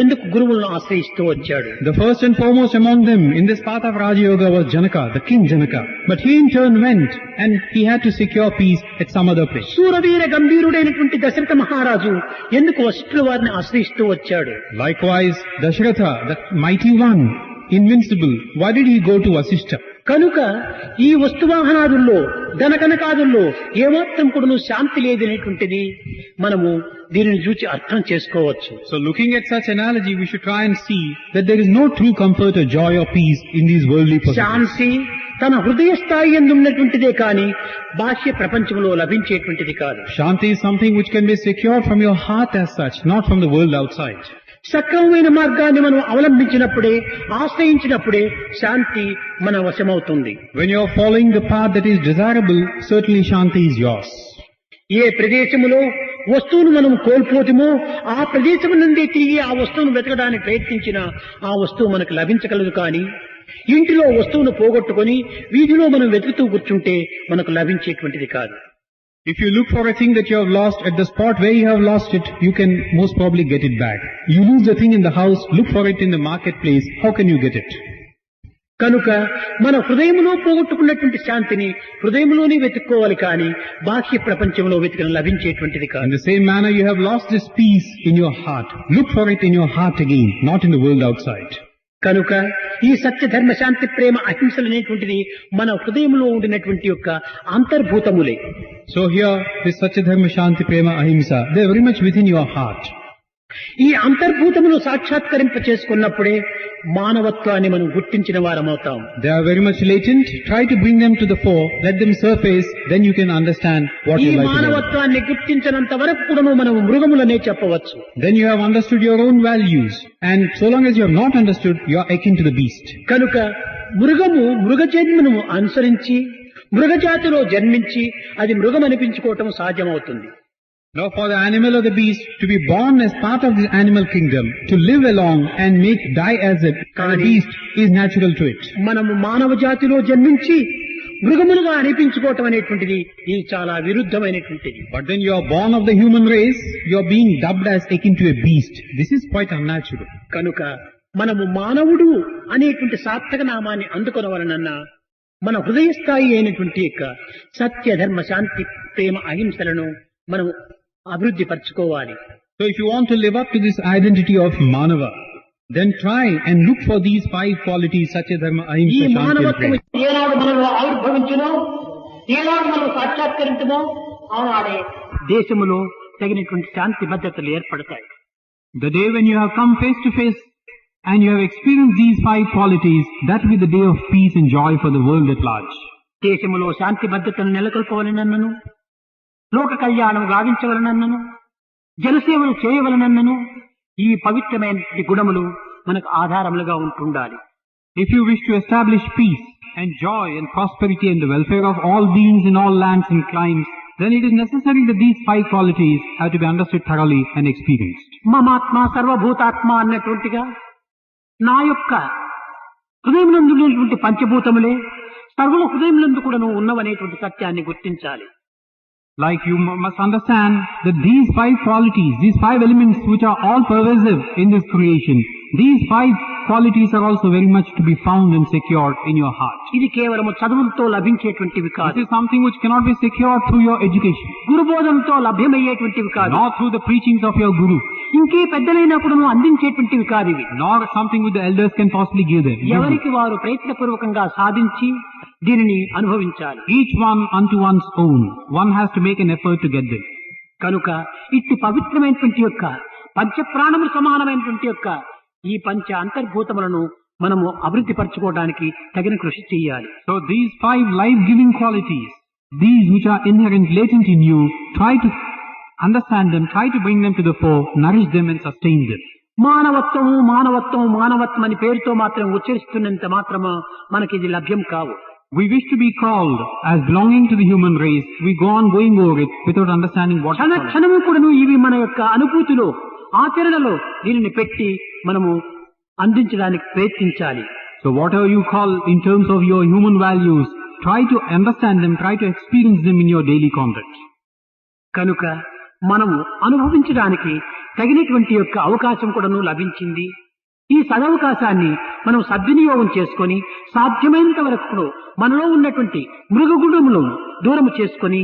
ఎందుకు గురువులను ఆశ్రయిస్తూ వచ్చాడు? The first and foremost among them in this path of Raja Yoga was Janaka, the king Janaka. But he in turn went and he had to secure peace at some other place. శూరవీర గంభీరుడైనటువంటి Dasharatha మహారాజు ఎందుకు వశిష్ఠుల వారిని ఆశ్రయిస్తూ వచ్చాడు? Likewise, Dasharatha, the mighty one, invincible, why did he go to Vasishtha? కనుక ఈ వస్తువాహనాదుల్లో ధనకనకాదుల్లో ఏమాత్రం కూడాను శాంతి లేదనేటువంటిది మనము దీనిని చూచి అర్థం చేసుకోవచ్చు. So looking at such analogy, we should try and see that there is no true comfort or joy or peace in these worldly possessions. శాంతి తన హృదయ స్థాయి యందు ఉన్నటువంటిదే కానీ బాహ్య ప్రపంచంలో లభించేటువంటిది కాదు. Shanti is something which can be secured from your heart as such, not from the world outside. సక్రమమైన మార్గాన్ని మనం అవలంబించినప్పుడే, ఆశ్రయించినప్పుడే శాంతి మన వశమవుతుంది. When you are following the path that is desirable, certainly Shanti is yours. ఏ ప్రదేశములో వస్తువును మనం కోల్పోతామో ఆ ప్రదేశం నుండి తిరిగి ఆ వస్తువును వెతకడానికి ప్రయత్నించిన ఆ వస్తువు మనకు లభించగలదు. కానీ ఇంటిలో వస్తువును పోగొట్టుకొని వీధిలో మనం వెతుకుతూ కూర్చుంటే మనకు లభించేటువంటిది కాదు. If you look for a thing that you have lost at the spot where you have lost it, you can most probably get it back. You lose the thing in the house, look for it in the marketplace, how can you get it? కనుక మన హృదయంలో పోగొట్టుకున్నటువంటి శాంతిని హృదయంలోనే వెతుక్కోవాలి కానీ బాహ్య ప్రపంచంలో వెతికిన లభించేటువంటిది In కాదు. the same manner, you have lost this peace in your heart. Look for it in your heart again, not in the world outside. కనుక ఈ సత్య ధర్మ శాంతి ప్రేమ అహింసలు అనేటువంటిది మన హృదయంలో ఉండినటువంటి యొక్క అంతర్భూతములే. So here, this Satya Dharma Shanti Prema Ahimsa, they are very much within your heart. ఈ అంతర్భూతములు సాక్షాత్కరింప చేసుకున్నప్పుడే మానవత్వాన్ని మనం గుర్తించిన వారమవుతాం. They are very much latent. Try to bring them to the fore, let them surface, then you can understand what ఈ you like to do. మానవత్వాన్ని గుర్తించినంత వరకు కూడాను మనం మృగములనే చెప్పవచ్చు. Then you have understood your own values. And so long as you have not understood, you are akin to the beast. కనుక మృగము మృగజన్మను అనుసరించి మృగజాతిలో జన్మించి అది మృగం అనిపించుకోవటం సాధ్యమవుతుంది. Now for the animal or the beast to be born as part of this animal kingdom, to live along and die as a beast is natural to it. మనము మానవ జాతిలో జన్మించి మృగములుగా అనిపించుకోవటం అనేటువంటిది ఇది చాలా విరుద్ధమైనటువంటిది. But then you are born of the human race, you are being dubbed as akin to a beast. This is quite unnatural. కనుక మనము మానవుడు అనేటువంటి సార్థక నామాన్ని అందుకొనవలనన్నా మన హృదయ స్థాయి అయినటువంటి యొక్క సత్య ధర్మ శాంతి ప్రేమ అహింసలను మనం అభివృద్ధి పరచుకోవాలి. So if you want to live up to this identity of Manava, then try and look for these 5 qualities, Satya Dharma, ఈ Ahimsa, Shanti and మానవత్వం Prema. ఏనాడు మనలో ఆవిర్భవించునో ఏనాడు మనం సాక్షాత్కరించునో ఆనాడే దేశములో తగినటువంటి శాంతి భద్రతలు ఏర్పడతాయి. The day when you have come face to face and you have experienced these 5 qualities, that will be the day of peace and joy for the world at large. దేశములో శాంతి భద్రతను నెలకొల్పవలనన్నను, లోక కళ్యాణం గావించవలనన్నను, జనసేవలు చేయవలనన్నను ఈ పవిత్రమైన గుణములు మనకు ఆధారములుగా ఉంటుండాలి. If you wish to establish peace and joy and prosperity and the welfare of all beings in all lands and climes, then it is necessary that these 5 qualities have to be understood thoroughly and experienced. మమాత్మ సర్వభూతాత్మ అన్నటువంటిగా నా యొక్క హృదయమునందు ఉన్నటువంటి పంచభూతములే సర్వుల హృదయములందు కూడాను ఉన్నవనేటువంటి సత్యాన్ని గుర్తించాలి. Like you must understand that these 5 qualities, these 5 elements which are all pervasive in this creation, these 5 qualities are also very much to be found and secured in your heart. ఇది కేవలము చదువులతో లభించేటువంటివి This కాదు, is something which cannot be secured through your education, గురుబోధంతో లభ్యమయ్యేటువంటివి కాదు, nor through the preachings of your guru, ఇంకే పెద్దలైనప్పుడు అందించేటువంటివి కాదు. ఇవి nor something which the elders can possibly give them. ఎవరికి వారు ప్రయత్నపూర్వకంగా సాధించి దీనిని అనుభవించాలి. Each one unto one's own. One has to make an effort to get them. కనుక ఇట్టి పవిత్రమైనటువంటి యొక్క పంచ ప్రాణములు సమానమైనటువంటి యొక్క ఈ పంచ అంతర్భూతములను మనము అభివృద్ధి పరచుకోవడానికి తగిన కృషి చేయాలి. So these 5 life-giving qualities, these which are inherent, latent in you, try to understand them, try to bring them to the fore, nourish them and sustain them. మానవత్వము మానవత్వం మానవత్వం అని పేరుతో మాత్రం ఉచ్చరిస్తున్నంత మాత్రము మనకి ఇది లభ్యం కావు. We wish to be called as belonging to the human race. We go on going over it without understanding what క్షణ క్షణము కూడాను ఇవి మన యొక్క అనుభూతిలో ఆచరణలో దీనిని పెట్టి మనము అందించడానికి ప్రయత్నించాలి. So whatever you call in terms of your human values, try to understand them, try to experience them in your daily conduct. కనుక మనము అనుభవించడానికి తగినటువంటి యొక్క అవకాశం కూడాను లభించింది. ఈ సదవకాశాన్ని మనం సద్వినియోగం చేసుకొని సాధ్యమైనంత వరకు మనలో ఉన్నటువంటి మృగ గుణములను దూరం చేసుకొని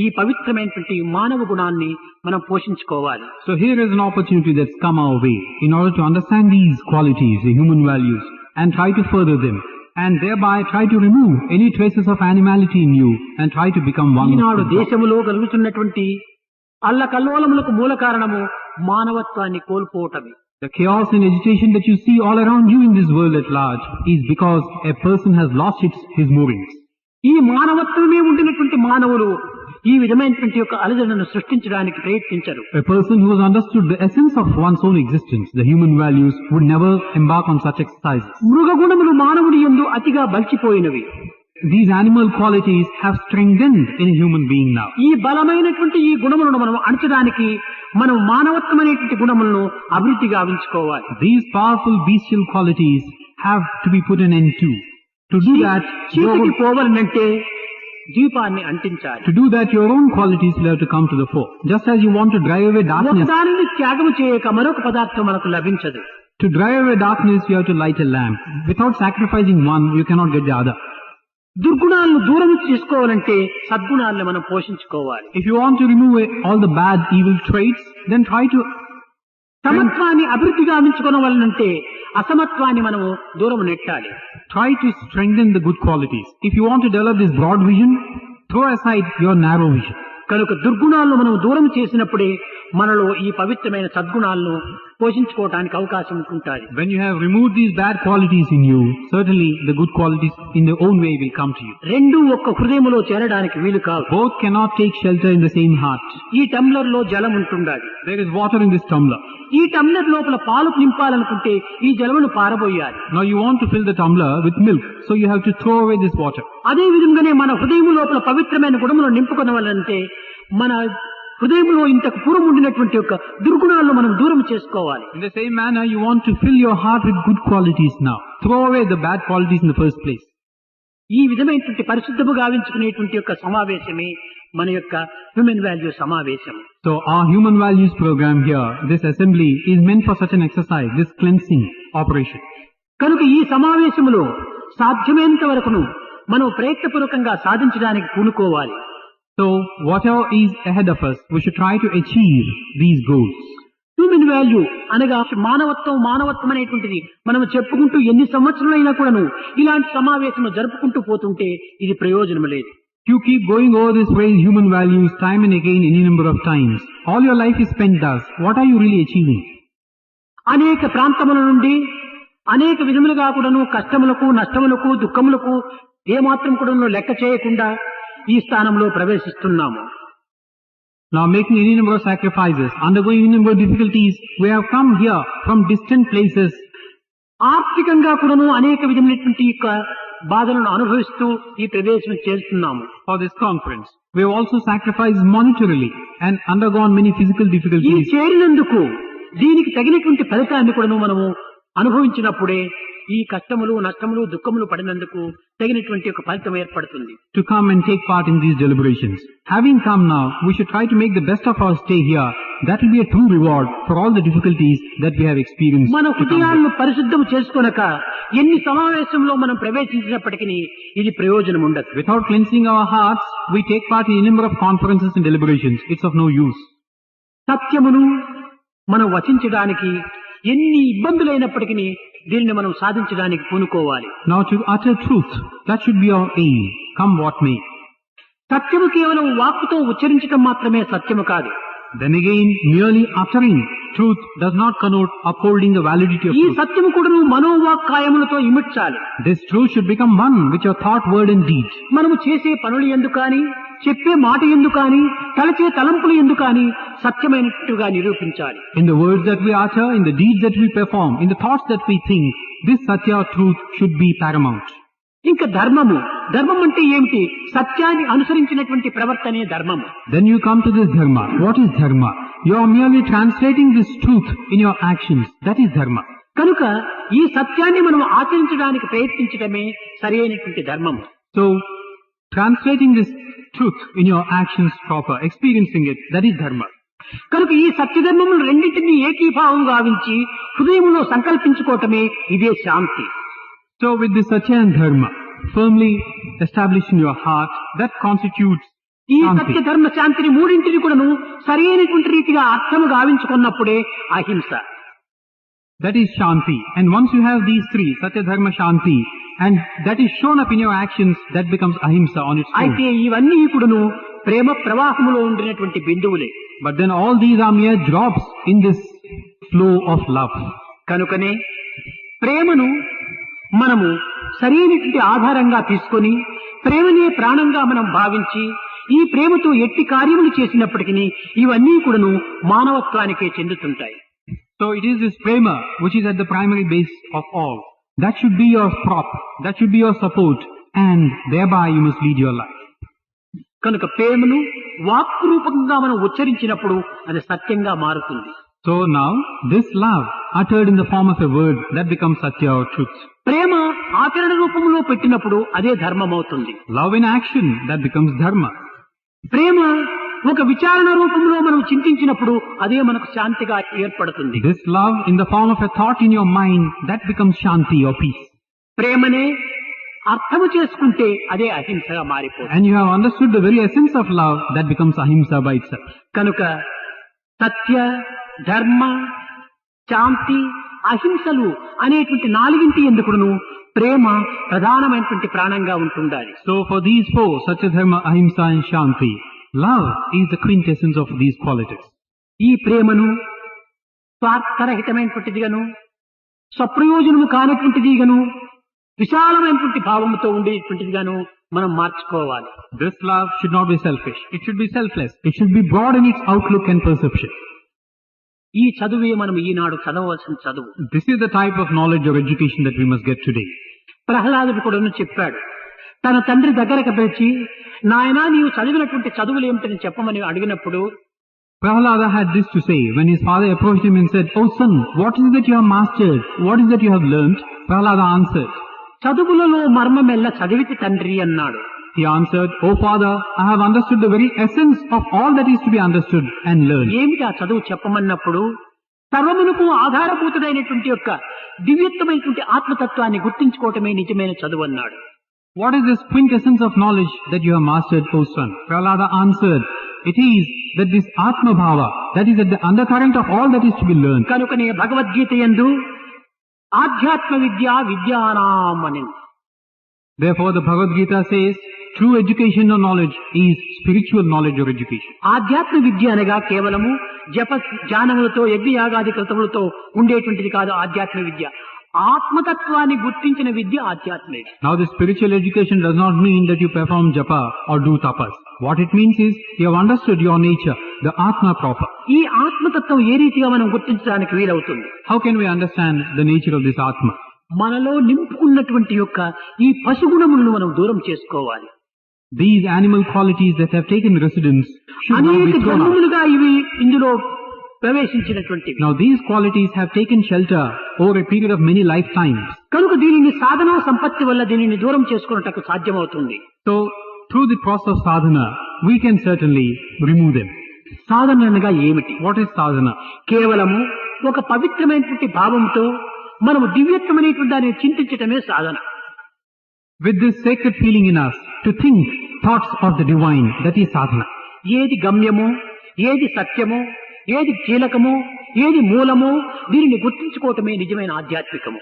ఈ పవిత్రమైనటువంటి మానవ గుణాన్ని మనం పోషించుకోవాలి. So here is an opportunity that's come our way in order to understand these qualities, the human values, and try to further them, and thereby try to remove any traces of animality in you and try to become one. ఈనాడు దేశములో కలుగుతున్నటువంటి అల్లకల్లోలములకు మూల కారణము మానవత్వాన్ని కోల్పోవటమే. The chaos and agitation that you see all around you in this world at large is because a person has lost his moorings. ఈ మానవత్వమే ఉండినటువంటి మానవులు ఈ విధమైనటువంటి యొక్క అలజడులను సృష్టించడానికి ప్రయత్నించరు. A person who has understood the essence of one's own existence, the human values, would never embark on such exercises. మృగ గుణములు మానవుడి యందు అతిగా బలిచిపోయినవి. These animal qualities have strengthened in a human being now. ఈ బలమైనటువంటి ఈ గుణములను మనం అణచడానికి మనం మానవత్వమైనటువంటి గుణములను అభివృద్ధి గావించుకోవాలి. These powerful bestial qualities have to be put an end to. To do that, చీకటి పోవాలంటే దీపాన్ని అంటించాలి. To do that, your own qualities will have to come to the fore. Just as you want to drive away darkness. ఒకదానిని త్యాగం చేయక మరొక పదార్థం మనకు లభించదు. To drive away darkness, you have to light a lamp. Without sacrificing one, you cannot get the other. దుర్గుణాలను దూరం చేసుకోవాలంటే సద్గుణాలను మనం పోషించుకోవాలి. If you want to remove all the bad, evil traits, then try to సమత్వాన్ని అభివృద్ధి గావించుకోవాలంటే అసమత్వాన్ని మనము దూరం నెట్టాలి. Try to strengthen the good qualities. If you want to develop this broad vision, throw aside your narrow vision. కనుక దుర్గుణాలను మనం దూరం చేసినప్పుడే మనలో ఈ పవిత్రమైన సద్గుణాలను పోషించుకోవడానికి అవకాశం ఉంటుంది. When you have removed these bad qualities in you, certainly the good qualities in their own way will come to you. రెండు ఒక్క హృదయములో చేరడానికి వీలు కాదు. Both cannot take shelter in the same heart. ఈ టంబ్లర్ లో జలం ఉంటుండాలి. There is water in this tumbler. ఈ టంబ్లర్ లోపల పాలు నింపాలనుకుంటే ఈ జలమును పారబోయాలి. Now you want to fill the tumbler with milk, so you have to throw away this water. అదే విధంగానే మన హృదయము లోపల పవిత్రమైన గుణములను నింపుకొనవాలంటే మన హృదయంలో ఇంతకు పూర్వం ఉండినటువంటి యొక్క దుర్గుణాలను మనం దూరం చేసుకోవాలి. In the same manner, you want to fill your heart with good qualities now. Throw away the bad qualities in the first place. ఈ విధమైనటువంటి పరిశుద్ధము గావించుకునేటువంటి యొక్క సమావేశమే మన యొక్క హ్యూమన్ వాల్యూ సమావేశం. So our human values program here, this assembly, is meant for such an exercise, this cleansing operation. కనుక ఈ సమావేశములో సాధ్యమైనంత వరకును మనం ప్రయత్నపూర్వకంగా సాధించడానికి పూనుకోవాలి. So whatever is ahead of us, we should try to achieve these goals. Human value అనగా మానవత్వం అనేటువంటిది మనం చెప్పుకుంటూ ఎన్ని సంవత్సరాలైనా కూడాను ఇలాంటి సమావేశం జరుపుకుంటూ పోతుంటే ఇది ప్రయోజనం లేదు. You keep going over this phrase human values time and again any number of times. All your life is spent thus. What are you really achieving? అనేక ప్రాంతముల నుండి అనేక విధములుగా కూడాను కష్టములకు నష్టములకు దుఃఖములకు ఏమాత్రం కూడాను లెక్క చేయకుండా ఈ స్థానంలో ప్రవేశిస్తున్నాము. Now making any number of sacrifices, undergoing any number of difficulties, we have come here from distant places. ఆర్థికంగా కూడాను అనేక విధమైనటువంటి బాధలను అనుభవిస్తూ ఈ ప్రవేశం చేస్తున్నాము. For this conference, we have also sacrificed monetarily and undergone many physical ఈ difficulties. చేరినందుకు దీనికి తగినటువంటి ఫలితాన్ని కూడాను మనము అనుభవించినప్పుడే ఈ కష్టములు నష్టములు దుఃఖములు పడినందుకు తగినటువంటి ఒక ఫలితం ఏర్పడుతుంది. To come and take part in these deliberations. Having come now, we should try to make the best of our stay here. That will be a true reward for all the difficulties that we have experienced. మన హృదయాలను పరిశుద్ధం చేసుకొనక ఎన్ని సమావేశంలో మనం ప్రవేశించినప్పటికీ ఇది ప్రయోజనం ఉండదు. Without cleansing our hearts, we take part in a number of conferences and deliberations. It's of no use. సత్యమును మనం వచించడానికి ఎన్ని ఇబ్బందులైనప్పటికీ దీనిని మనం సాధించడానికి పూనుకోవాలి. Now to utter truth, that should be our aim, come what may. సత్యము కేవలం వాక్కుతో ఉచ్చరించడం మాత్రమే సత్యము కాదు. Then again, merely uttering truth does not connote upholding the validity of ఈ truth. సత్యము కూడా మనోవాక్కాయములతో ఇమిడ్చాలి. This truth should become one with your thought, word and deed. మనము చేసే పనులు ఎందుకు కానీ చెప్పే మాట ఎందుకు కానీ తలచే తలంపులు ఎందుకు కానీ సత్యమైనట్టుగా నిరూపించాలి. In the words that we utter, in the deeds that we perform, in the thoughts that we think, this satya truth should be paramount. ఇంకా ధర్మం అంటే ఏమిటి? సత్యాన్ని అనుసరించినటువంటి ప్రవర్తనే ధర్మము. Then you come to this dharma. What is dharma? You are merely translating this truth in your actions. That is dharma. కనుక ఈ సత్యాన్ని మనం ఆచరించడానికి ప్రయత్నించడమే సరైనటువంటి ధర్మము. So, translating this truth in your actions proper, experiencing it, that is dharma. కనుక ఈ సత్యధర్మములు రెండింటినీ ఏకీభావం గావించి హృదయంలో సంకల్పించుకోవటమే ఇదే శాంతి. So with this Satya and Dharma firmly established in your heart, that constitutes ఈ Shanti. సత్య ధర్మ శాంతిని మూడింటిని కూడాను సరి అయినటువంటి రీతిగా అర్థము గావించుకున్నప్పుడే అహింస. That is Shanti. And once you have these three, Satya, Dharma, Shanti, and that is shown up in your actions, that becomes Ahimsa on its own. అయితే ఇవన్నీ కూడాను ప్రేమ ప్రవాహములో ఉండినటువంటి బిందువులే. But then all these are mere drops in this flow of love. కనుకనే ప్రేమను మనము సరైనటువంటి ఆధారంగా తీసుకొని ప్రేమనే ప్రాణంగా మనం భావించి ఈ ప్రేమతో ఎట్టి కార్యములు చేసినప్పటికీ ఇవన్నీ కూడాను మానవత్వానికే చెందుతుంటాయి. So it is this prema which is at the primary base of all. That should be your prop, that should be your support, and thereby you must lead your life. కనుక ప్రేమను వాక్కు రూపంగా మనం ఉచ్చరించినప్పుడు అది సత్యంగా మారుతుంది. So now this love uttered in the form of a word, that becomes Satya or truth. ప్రేమ ఆచరణ రూపంలో పెట్టినప్పుడు అదే ధర్మం అవుతుంది. Love in action, that becomes Dharma. ప్రేమ ఒక విచారణ రూపంలో మనం చింతించినప్పుడు అదే మనకు శాంతిగా ఏర్పడుతుంది. This love in the form of a thought in your mind, that becomes Shanti or peace. ప్రేమనే అర్థము చేసుకుంటే అదే అహింసగా మారిపోతుంది. And you have understood the very essence of love, that becomes Ahimsa by itself. కనుక సత్య, ధర్మ, శాంతి, అహింసలు అనేటువంటి నాలుగింటి ఎందుకును ప్రేమ ప్రధానమైనటువంటి ప్రాణంగా ఉంటుండాలి. So for these four, Satya, Dharma, Ahimsa and Shanti, love is the quintessence of these qualities. ఈ ప్రేమను స్వార్థరహితమైనటువంటిదిగాను స్వప్రయోజనము కానటువంటిదిగాను విశాలమైనటువంటి భావముతో ఉండేటువంటిదిగాను మనం మార్చుకోవాలి. This love should not be selfish. It should be selfless. It should be broad in its outlook and perception. ఈ చదువే మనం ఈనాడు చదవవలసిన చదువు. This is the type of knowledge or education that we must get today. ప్రహ్లాదుడు కూడా చెప్పాడు, తన తండ్రి దగ్గరకు పిలిచి, నాయనా నీవు చదివినటువంటి చదువులు ఏమిటని చెప్పమని అడిగినప్పుడు, Prahlada had this to say when his father approached him and said, "Oh son, what is it that you have mastered? What is it that you have learnt?" Prahlada answered, చదువులలో మర్మమెల్ల చదివితి తండ్రి అన్నాడు. He answered, "Oh father, I have understood the very essence of all that is to be understood and learned." ఏమిటి ఆ చదువు చెప్పమన్నప్పుడు, సర్వమునకు ఆధారభూతుడైనటువంటి యొక్క దివ్యత్వమైనటువంటి ఆత్మతత్వాన్ని గుర్తించుకోవటమే నిజమైన చదువు అన్నాడు. What is this quintessence of knowledge that you have mastered, O son? Prahlada answered, "It is that this Atma Bhava, that is at the undercurrent of all that is to be learned." కనుకనే భగవద్గీత యందు ఆధ్యాత్మ విద్య విద్యానాం అని. Therefore the Bhagavad Gita says, true education or knowledge is spiritual knowledge or education. ఆధ్యాత్మ విద్య అనగా కేవలము జప ధ్యానములతో యజ్ఞయాగాది కృతములతో ఉండేటువంటిది కాదు. ఆధ్యాత్మ విద్య ఆత్మతత్వాన్ని గుర్తించిన విద్య ఆధ్యాత్మ విద్య. Now this spiritual education does not mean that you perform japa or do tapas. What it means is you have understood your nature, the Atma proper. ఈ ఆత్మతత్వం ఏ రీతిగా మనం గుర్తించడానికి వీలవుతుంది? How can we understand the nature of this Atma? మనలో నింపుకున్నటువంటి యొక్క ఈ పశుగుణములను మనం దూరం చేసుకోవాలి. These animal qualities that have taken residence should not అనేక be thrown out. జన్మములుగా ఇవి ఇందులో ప్రవేశించినటువంటివి. Now these qualities have taken shelter over a period of many lifetimes. కనుక దీనిని సాధనా సంపత్తి వల్ల దీనిని దూరం చేసుకున్నటకు సాధ్యమవుతుంది. So through the process of sadhana, we can certainly remove them. సాధన అనగా ఏమిటి? What is sadhana? కేవలము ఒక పవిత్రమైనటువంటి భావంతో మనము దివ్యత్వమైనటువంటి దానిని చింతించటమే సాధన. With this sacred feeling in us, to think thoughts of the divine, that is sadhana. ఏది గమ్యమో, ఏది సత్యమో, ఏది కీలకమో, ఏది మూలమో దీనిని గుర్తించుకోవటమే నిజమైన ఆధ్యాత్మికము.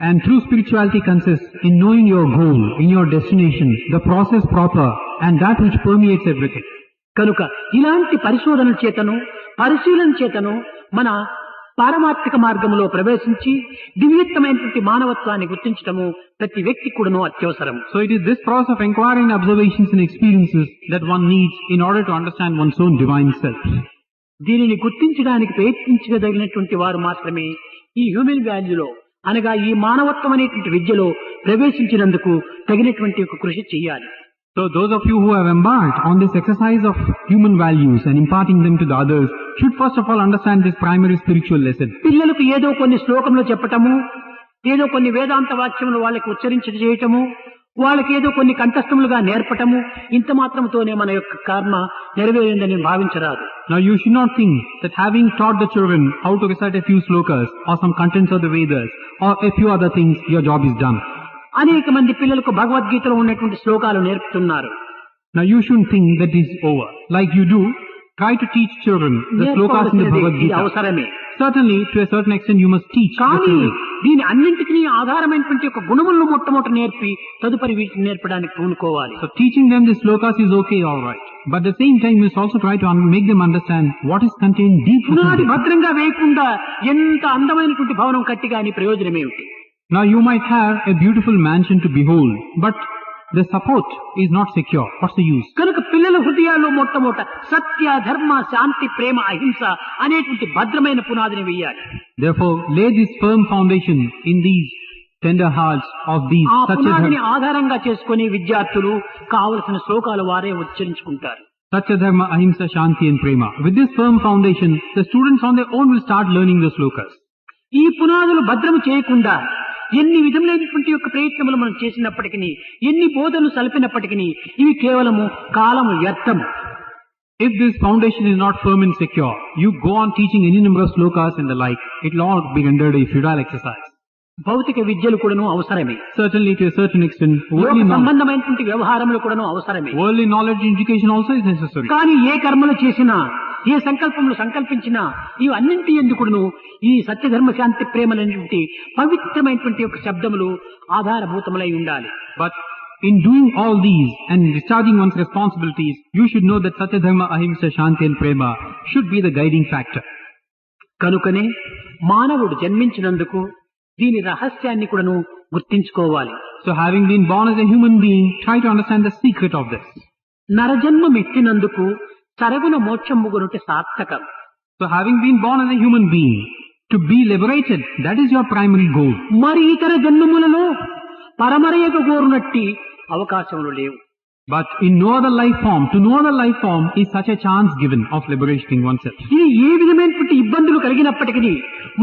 And true spirituality consists in knowing your goal, in your destination, the process proper, and that which permeates everything. కనుక ఇలాంటి పరిశోధన చేతను పరిశీలన చేతను మన పారమార్థిక మార్గంలో ప్రవేశించి దివ్యత్వమైనటువంటి మానవత్వాన్ని గుర్తించటము ప్రతి వ్యక్తి కూడాను అత్యవసరం. So it is this process of inquiring observations and experiences that one needs in order to understand one's own divine self. దీనిని గుర్తించడానికి ప్రయత్నించగలిగినటువంటి వారు మాత్రమే ఈ హ్యూమన్ వాల్యూలో అనగా ఈ మానవత్వం అనేటువంటి విద్యలో ప్రవేశించినందుకు తగినటువంటి ఒక కృషి చేయాలి. So those of you who have embarked on this exercise of human values and imparting them to the others should first of all understand this primary spiritual lesson. పిల్లలకు ఏదో కొన్ని శ్లోకములు చెప్పటము, ఏదో కొన్ని వేదాంత వాక్యములు వాళ్ళకి ఉచ్చరించి చేయటము, వాళ్ళకి ఏదో కొన్ని కంఠస్థములుగా నేర్పటము ఇంత మాత్రంతోనే మన యొక్క కర్మ నెరవేరిందని భావించరాదు. Now you should not think that having taught the children how to recite a few slokas or some contents of the Vedas or a few other things, your job is done. అనేక మంది పిల్లలకు భగవద్గీతలో ఉన్నటువంటి శ్లోకాలు నేర్పుతున్నారు. Now you shouldn't think that is over. Like you do, try to teach children the slokas in the Bhagavad ఇది Gita. అవసరమే. Certainly, to a certain extent, you must teach the కానీ children. దీని అన్నింటికీ ఆధారమైనటువంటి ఒక గుణములను మొట్టమొదటి నేర్పి తదుపరి వీటిని నేర్పడానికి పూనుకోవాలి. So teaching them the slokas is okay, all right. But at the same time, you must also try to make them understand what is contained deep within పునాది them. భద్రంగా వేయకుండా ఎంత అందమైనటువంటి భవనం కట్టి గాని ప్రయోజనం ఏమిటి? Now you might have a beautiful mansion to behold, but the support is not secure. What's the use? కనుక పిల్లల హృదయాల్లో మొట్టమొదట సత్య ధర్మ శాంతి ప్రేమ అహింస అనేటువంటి భద్రమైన పునాదిని వేయాలి. Therefore, lay this firm foundation in these tender hearts of these ఆ Satya పునాదిని Dharma, ఆధారంగా చేసుకుని విద్యార్థులు కావలసిన శ్లోకాలు వారే ఉచ్చరించుకుంటారు. Satya Dharma, Ahimsa, Shanti and Prema. With this firm foundation, the students on their own will start learning the slokas. ఈ పునాదులు భద్రము చేయకుండా ఎన్ని విధములైనటువంటి యొక్క ప్రయత్నములు మనం చేసినప్పటికీ ఎన్ని బోధనలు సలిపినప్పటికీ ఇవి కేవలము కాలము వ్యర్థము. If this foundation is not firm and secure, you go on teaching any number of slokas and the like, it will all be rendered a futile exercise. భౌతిక విద్యలు కూడాను అవసరమే. Certainly, to a certain extent, లోక worldly knowledge, సంబంధమైనటువంటి వ్యవహారములు కూడాను అవసరమే. worldly knowledge and education also is necessary. కానీ ఏ కర్మలు చేసినా ఏ సంకల్పములు సంకల్పించినా ఇవి అన్నింటి ఎందుకును ఈ సత్యధర్మ శాంతి ప్రేమలైనటువంటి పవిత్రమైనటువంటి యొక్క శబ్దములు ఆధారభూతములై ఉండాలి. But in doing all these and discharging one's responsibilities, you should know that Satya Dharma, Ahimsa, Shanti and Prema should be the guiding factor. కనుకనే మానవుడు జన్మించినందుకు దీని రహస్యాన్ని కూడాను గుర్తించుకోవాలి. So having been born as a human being, try to understand the secret of this. నరజన్మం ఎత్తినందుకు సరగుణ మోక్షము గురుంటే సార్థకం. So having been born as a human being, to be liberated, that is your primary goal. మరి ఇతర జన్మములలో పరమరయకు కోరునట్టి అవకాశములు లేవు. But in no other life form, to no other life form is such a chance given of liberating oneself. ఇది ఏ విధమైనటువంటి ఇబ్బందులు కలిగినప్పటికీ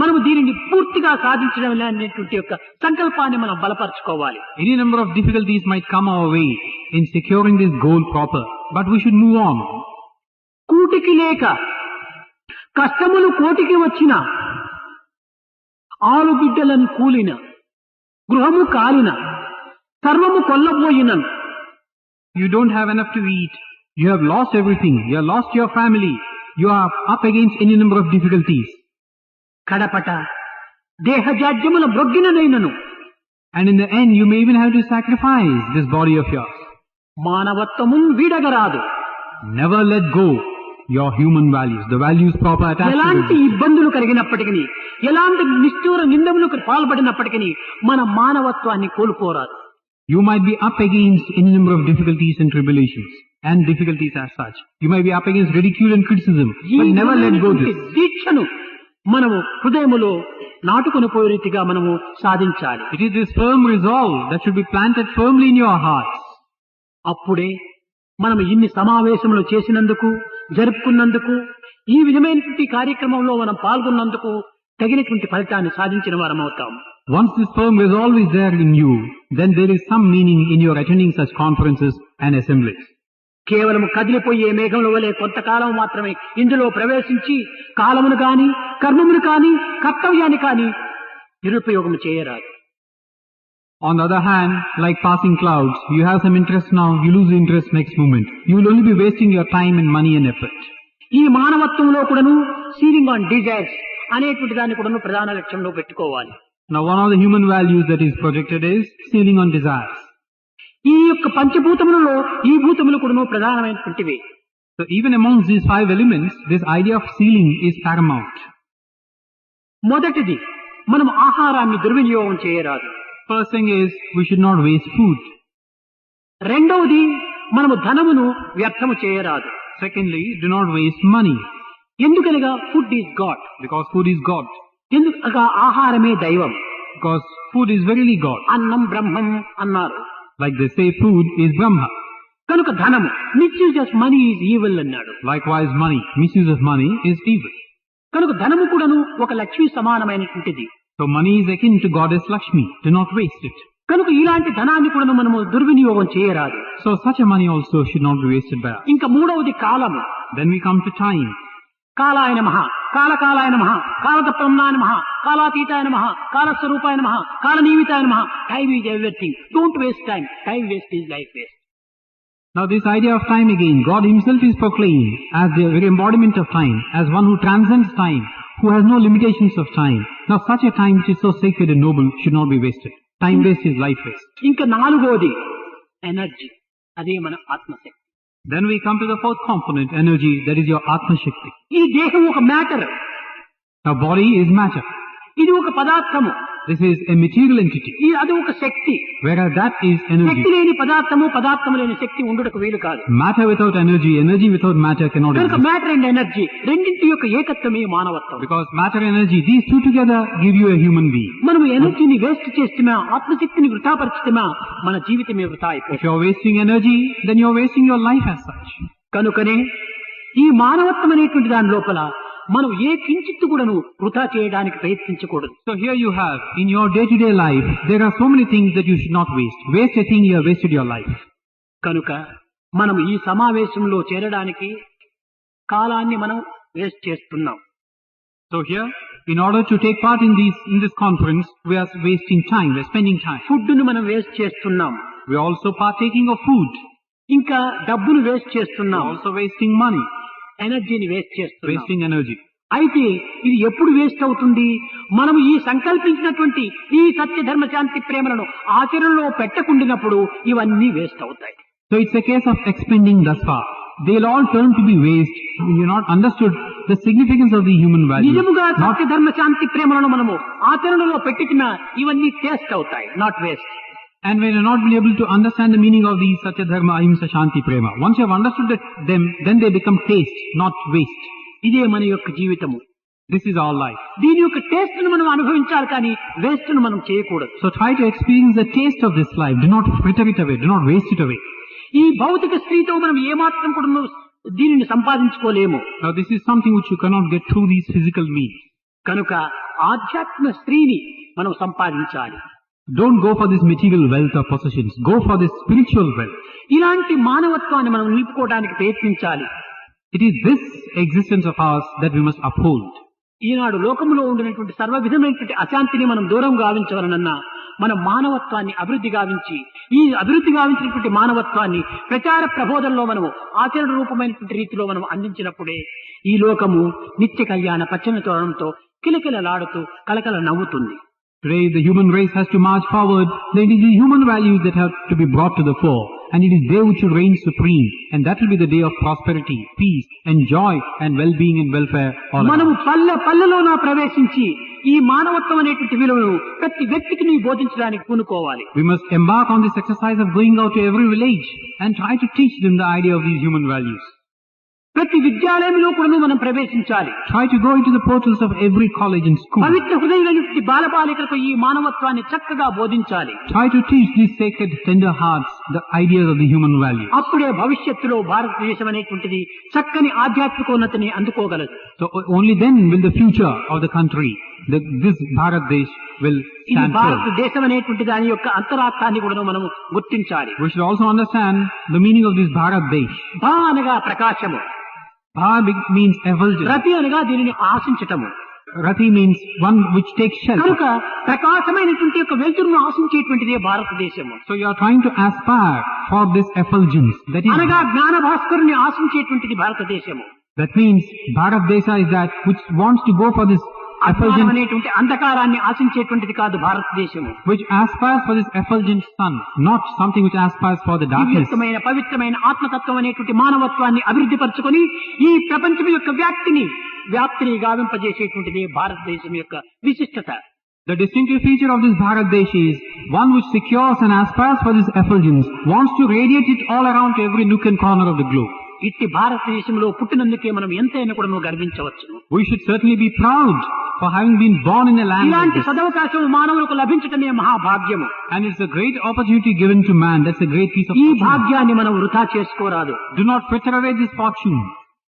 మనము దీనిని పూర్తిగా సాధించడం అనేటువంటి యొక్క సంకల్పాన్ని మనం బలపరచుకోవాలి. Any number of difficulties might come our way in securing this goal proper, but we should move on. కూటికి లేక కష్టములు కోటికి వచ్చిన ఆలు బిడ్డలను కూలిన గృహము కాలిన సర్వము కొల్లబోయిన You don't have enough to eat. You have lost everything. You have lost your family. You are up against any number of difficulties. కడపట దేహజాడ్యముల బ్రొగ్గినదైనను And in the end, you may even have to sacrifice this body of yours. మానవత్వము వీడగరాదు. Never let go your human values, the values proper attached to ఎలాంటి them. ఇబ్బందులు కలిగినప్పటికీ ఎలాంటి నిష్ఠూర నిందములకు పాల్పడినప్పటికీ మన మానవత్వాన్ని కోల్పోరాదు. You might be up against any number of difficulties and tribulations and difficulties as such. You might be up against ridicule and criticism, but never let go this. దీక్షను మనము హృదయములో నాటుకుని పోయే రీతిగా మనము సాధించాలి. It is this firm resolve that should be planted firmly in your hearts. అప్పుడే మనం ఇన్ని సమావేశములు చేసినందుకు జరుపుకున్నందుకు ఈ విధమైనటువంటి కార్యక్రమంలో మనం పాల్గొన్నందుకు తగినటువంటి ఫలితాన్ని సాధించిన వారం అవుతాం. Once this firm resolve is there in you, then there is some meaning in your attending such conferences and assemblies. కేవలం కదిలిపోయే మేఘముల వలె కొంతకాలం మాత్రమే ఇందులో ప్రవేశించి కాలమును కాని కర్మమును కాని కర్తవ్యాన్ని కాని నిరుపయోగం చేయరాదు. On the other hand, like passing clouds, you have some interest now, you lose interest next moment. You will only be wasting your time and money and effort. ఈ మానవత్వంలో కూడాను సీలింగ్ ఆన్ డిజైర్స్ అనేటువంటి దాన్ని కూడాను ప్రధాన లక్ష్యంలో పెట్టుకోవాలి. Now one of the human values that is projected is ceiling on desires. ఈ యొక్క పంచభూతములలో ఈ భూతములు కూడాను ప్రధానమైనటువంటివి. So even amongst these 5 elements, this idea of ceiling is paramount. మొదటిది మనం ఆహారాన్ని దుర్వినియోగం చేయరాదు. First thing is, we should not waste food. రెండవది మనము ధనమును వ్యర్థము చేయరాదు. Secondly, do not waste money. ఎందుకనగా food is God. Because food is God. ఎందుకనగా ఆహారమే దైవం. Because food is verily God. అన్నం బ్రహ్మం అన్నారు. Like they say, food is Brahma. కనుక ధనము misuse of money is evil అన్నాడు. Likewise, money, misuse of money is evil. కనుక ధనము కూడాను ఒక Lakshmi సమానమైనటువంటిది. So money is akin to goddess Lakshmi. Do not waste it. కనుక ఇలాంటి ధనాన్ని కూడా మనము దుర్వినియోగం చేయరాదు. So such a money also should not be wasted by us. ఇంకా మూడవది కాలము. Then we come to time. కాలాయ నమః, కాలకాలాయ నమః, కాలతత్వమ్నాయ నమః, కాలాతీతాయ నమః, కాలస్వరూపాయ నమః, కాలనియమితాయ నమః. Time is everything. Don't waste time. Time waste is life waste. Now this idea of time again, God himself is proclaimed as the very embodiment of time, as one who transcends time, who has no limitations of time. Now such a time which is so sacred and noble should not be wasted. Time waste is life waste. ఇంకా నాలుగోది energy, అదే మన ఆత్మశక్తి. Then we come to the fourth component, energy, that is your Atma Shakti. ఈ దేహం ఒక matter, Now body is matter. ఇది ఒక పదార్థము, This is a material entity, అది ఒక శక్తి. whereas that is Shakti energy. లేని పదార్థము, పదార్థము లేని శక్తి ఉండుటకు వీలు కాదు. Matter without energy, energy without matter cannot కనుక exist. మ్యాటర్ అండ్ ఎనర్జీ రెండింటి యొక్క ఏకత్వమే మానవత్వం. Because matter and energy, these two together give you a human being. మనం ఎనర్జీని వేస్ట్ చేస్తున్నా, ఆత్మశక్తిని వృథాపరుచుతున్నా, మన జీవితమే వృథా If అయిపోతుంది. you are wasting energy, then you are wasting your life as such. కనుకనే ఈ మానవత్వం అనేటువంటి దాని లోపల మనం ఏ కించిత్తు కూడాను వృథా చేయడానికి ప్రయత్నించకూడదు. So here you have, in your day-to-day life, there are so many things that you should not waste. Waste a thing, you have wasted your life. కనుక మనం ఈ సమావేశంలో చేరడానికి కాలాన్ని మనం వేస్ట్ చేస్తున్నాం. So here, in order to take part in this conference, we are wasting time, we are spending time. Food ను మనం వేస్ట్ చేస్తున్నాం, We are also partaking of food. ఇంకా డబ్బును వేస్ట్ We చేస్తున్నాం, are also wasting money, ఎనర్జీని waste చేస్తున్నాం. wasting energy. అయితే ఇది ఎప్పుడు వేస్ట్ అవుతుంది? మనం ఈ సంకల్పించినటువంటి ఈ సత్య ధర్మ శాంతి ప్రేమలను ఆచరణలో పెట్టకుండినప్పుడు ఇవన్నీ వేస్ట్ అవుతాయి. So it's a case of expending thus far. They'll all turn to be waste when you're not understood the significance of the human value. నిజముగా Not, సత్య ధర్మ శాంతి ప్రేమలను మనము ఆచరణలో పెట్టినా ఇవన్నీ టేస్ట్ అవుతాయి, not waste. and when you're not been able to understand the meaning of these Satya Dharma Ahimsa Shanti Prema, once you have understood them, then they become taste, not waste. ఇదే మన యొక్క జీవితము. This is our life. దీని యొక్క taste ను మనం అనుభవించాలి, కానీ వేస్ట్ ను మనం చేయకూడదు. So try to experience the taste of this life. Do not fritter it away. Do not waste it away. ఈ భౌతిక స్త్రీతో మనం ఏమాత్రం కూడా దీనిని సంపాదించుకోలేము. Now this is something which you cannot get through these physical means. కనుక ఆధ్యాత్మిక స్త్రీని మనం సంపాదించాలి. Don't go for this material wealth or possessions. Go for this spiritual wealth. ఇలాంటి మానవత్వాన్ని మనం నిలుపుకోవడానికి ప్రయత్నించాలి. It is this existence of ours that we must uphold. ఈనాడు లోకంలో ఉండినటువంటి సర్వ విధమైనటువంటి అశాంతిని మనం దూరం గావించవలనన్నా మన మానవత్వాన్ని అభివృద్ధి గావించి, ఈ అభివృద్ధి గావించినటువంటి మానవత్వాన్ని ప్రచార ప్రబోధనలో మనము ఆచరణ రూపమైనటువంటి రీతిలో మనం అందించినప్పుడే ఈ లోకము నిత్య కళ్యాణ పచ్చని తోరణంతో కిలకిలలాడుతూ కలకల నవ్వుతుంది. Today the human race has to march forward. Then it is the human values that have to be brought to the fore. And it is they which should reign supreme. And that will be the day of prosperity, peace and joy and well-being and welfare all మనము around. పల్లెలోన ప్రవేశించి ఈ మానవత్వం అనేటువంటి విలువను ప్రతి వ్యక్తికి నీ బోధించడానికి పూనుకోవాలి. We must embark on this exercise of going out to every village and try to teach them the idea of these human values. ప్రతి విద్యాలయంలో కూడా మనం ప్రవేశించాలి. Try to go into the portals of every college and school. పవిత్ర హృదయులైనటువంటి బాలబాలికలకు ఈ మానవత్వాన్ని చక్కగా బోధించాలి. Try to teach these sacred tender hearts the ideas of the human values. అప్పుడే భవిష్యత్తులో భారతదేశం అనేటువంటిది చక్కని ఆధ్యాత్మికోన్నతిని అందుకోగలదు. So only then will the future of the country, this Bharat Desh will ఇది stand firm. భారతదేశం అనేటువంటి దాని యొక్క అంతరార్థాన్ని కూడా మనం గుర్తించాలి. We should also understand the meaning of this Bharat Desh. భా అనగా ప్రకాశము, Bha means effulgence. రతి అనగా దీనిని ఆశించటము. Rati means one which takes shelter. కనుక ప్రకాశమైనటువంటి యొక్క వెలుతురును ఆశించేటువంటిదే భారతదేశము. So you are trying to aspire for this effulgence. అనగా జ్ఞాన భాస్కరుని ఆశించేటువంటిది భారతదేశము. That means Bharat Desha is that which wants to go for this effulgence, అనేటువంటి అంధకారాన్ని ఆశించేటువంటిది కాదు భారతదేశము. which aspires for this effulgent sun, not something which aspires for the darkness. దివ్యమైన పవిత్రమైన ఆత్మతత్వం అనేటువంటి మానవత్వాన్ని అభివృద్ధి పరచుకొని ఈ ప్రపంచం యొక్క వ్యాప్తిని గావింపజేసేటువంటిది భారతదేశం యొక్క విశిష్టత. The distinctive feature of this Bharat Desh is one which secures and aspires for this effulgence, wants to radiate it all around to every nook and corner of the globe. ఇట్టి భారతదేశంలో పుట్టినందుకే మనం ఎంతైనా కూడా గర్వించవచ్చు. We should certainly be proud for having been born in a land like ఇలాంటి this. సదవకాశం మానవులకు లభించటమే మహాభాగ్యము. And it's a great opportunity given to man. That's a great piece of ఈ fortune. భాగ్యాన్ని మనం వృథా చేసుకోరాదు. Do not fritter away this fortune.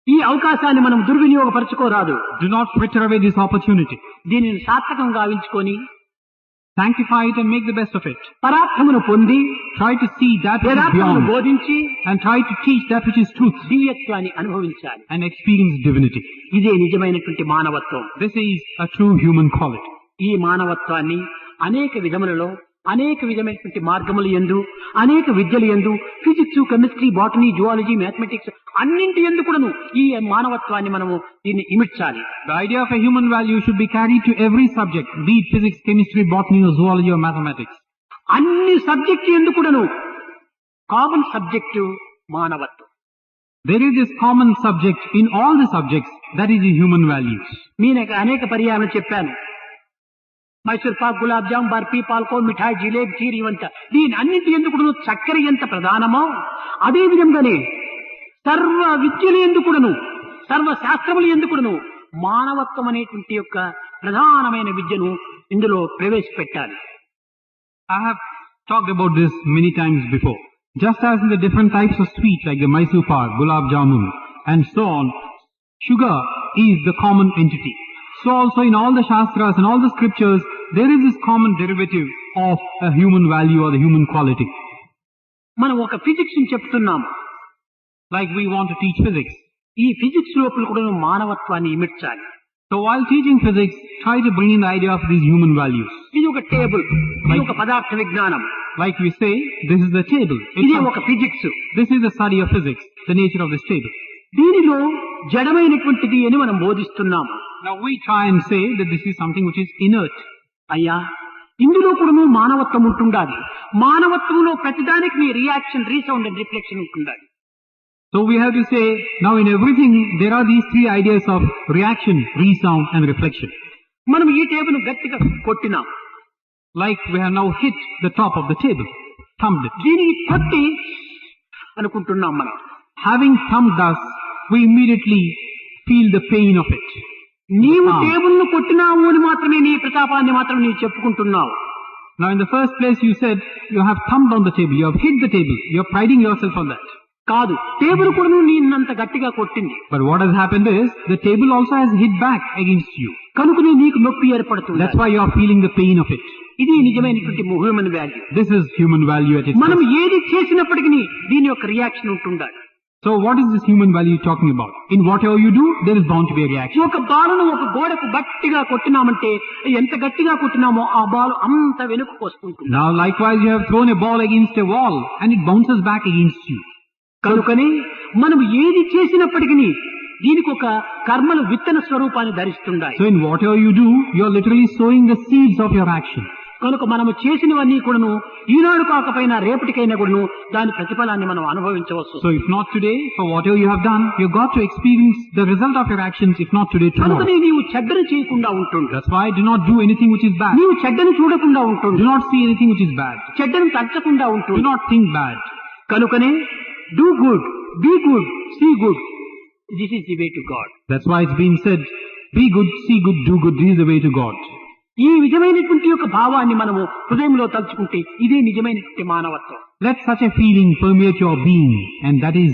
ఈ అవకాశాన్ని మనం దుర్వినియోగపరచుకోరాదు. Do not fritter away this opportunity. దీనిని సార్థకంగా గావించుకొని Sanctify it and make the best of it. పరార్థమును పొంది Try to see that which is యథార్థమును beyond బోధించి and try to teach that which is truth దివ్యత్వాన్ని అనుభవించాలి. and experience divinity. ఇదే నిజమైనటువంటి మానవత్వం. This is a true human quality. ఈ మానవత్వాన్ని అనేక విధములలో అనేక విధమైనటువంటి మార్గములు యందు అనేక విద్యలు యందు physics, chemistry, botany, zoology, mathematics అన్నింటి యందు కూడాను ఈ మానవత్వాన్ని మనము దీన్ని ఇమిడ్చాలి. The idea of a human value should be carried to every subject, be it physics, chemistry, botany or zoology or mathematics. అన్ని సబ్జెక్టు యందు కూడాను కామన్ సబ్జెక్టు మానవత్వం. There is this common subject in all the subjects, that is the human values. నేను అనేక పర్యాయాలు చెప్పాను. మైసూర్ పాక్, గులాబ్ జామ్, బర్ఫీ, పాల్కో, మిఠాయి, జిలేబీ, ఖీర్ ఇవంత దీని అన్నింటి ఎందుకు చక్కెర ఎంత ప్రధానమో అదే విధంగానే సర్వ విద్యలు ఎందుకును సర్వ శాస్త్రములు ఎందుకును మానవత్వం అనేటువంటి యొక్క ప్రధానమైన విద్యను ఇందులో ప్రవేశపెట్టాలి. I have talked about this many times before. Just as in the different types of sweet like the Mysore pak, gulab jamun and so on, sugar is the common entity. So also in all the shastras and all the scriptures, there is this common derivative of a human value or the human quality. మనం ఒక physics చెప్తున్నాము. Like we want to teach physics. ఈ physics లోపల కూడా మానవత్వాన్ని ఇమిడ్చాలి. So while teaching physics, try to bring in the idea of these human values. ఇది ఒక table, ఇది ఒక పదార్థ విజ్ఞానం. Like we say, this is the table. ఇది ఒక physics. This is the study of physics, the nature of this table. దీనిలో జడమైనటువంటిది అని మనం బోధిస్తున్నాము. Now we try and say that this is something which is inert. అయ్యా, ఇందులో కూడా మానవత్వం ఉంటుండాలి. మానవత్వంలో ప్రతిదానికి మీ రియాక్షన్, రీసౌండ్ అండ్ రిఫ్లెక్షన్ ఉంటుండాలి. So we have to say, now in everything there are these three ideas of reaction, resound and reflection. మనం ఈ table గట్టిగా కొట్టినాం. Like we have now hit the top of the table, thumped it. దీనికి కొట్టి అనుకుంటున్నాం మనం. Having thumped us, we immediately feel the pain of it. నీవు table ను కొట్టినావు అని మాత్రమే నీ ప్రతాపాన్ని మాత్రం నీవు చెప్పుకుంటున్నావు. Now in the first place you said you have thumped on the table, you have hit the table, you are priding yourself on that. కాదు, table కూడా నిన్నంత గట్టిగా కొట్టింది. But what has happened is, the table also has hit back against you. కనుకనే నీకు నొప్పి ఏర్పడుతుంది. That's why you are feeling the pain of it. ఇది నిజమైనటువంటి human value. This is human value at its మనం best. ఏది చేసినప్పటికీ దీని యొక్క రియాక్షన్ ఉంటుండాలి. So what is this human value talking about? In whatever you do, there is bound to be a reaction. ఒక బాలును ఒక గోడకు గట్టిగా కొట్టినామంటే ఎంత గట్టిగా కొట్టినామో ఆ బాల్ అంత వెనుకకు వస్తుంటుంది. Now likewise you have thrown a ball against a wall and it bounces back against you. కనుకనే మనం ఏది చేసినప్పటికీ దీనికి ఒక కర్మలు విత్తన స్వరూపాన్ని ధరిస్తుండాలి. So in whatever you do, you are literally sowing the seeds of your action. కనుక మనము చేసినవన్నీ కూడాను ఈనాడు కాకపోయినా రేపటికైనా కూడాను దాని ప్రతిఫలాన్ని మనం అనుభవించవచ్చు. So if not today, for whatever you have done, you got to experience the result of your actions, if not today, tomorrow. కనుకనే నీవు చెడ్డను చేయకుండా ఉంటుండు. That's why do not do anything which is bad. నీవు చెడ్డను చూడకుండా ఉంటుండు. Do not see anything which is bad. చెడ్డను తలచకుండా Do ఉంటుండు. not think bad. కనుకనే do good, be good, see good. This is the way to God. That's why it's been said, be good, see good, do good. This is the way to God. ఈ విధమైనటువంటి యొక్క భావాన్ని మనము హృదయంలో తలుచుకుంటే ఇదే నిజమైనటువంటి మానవత్వం. Let such a feeling permeate your being, and that is,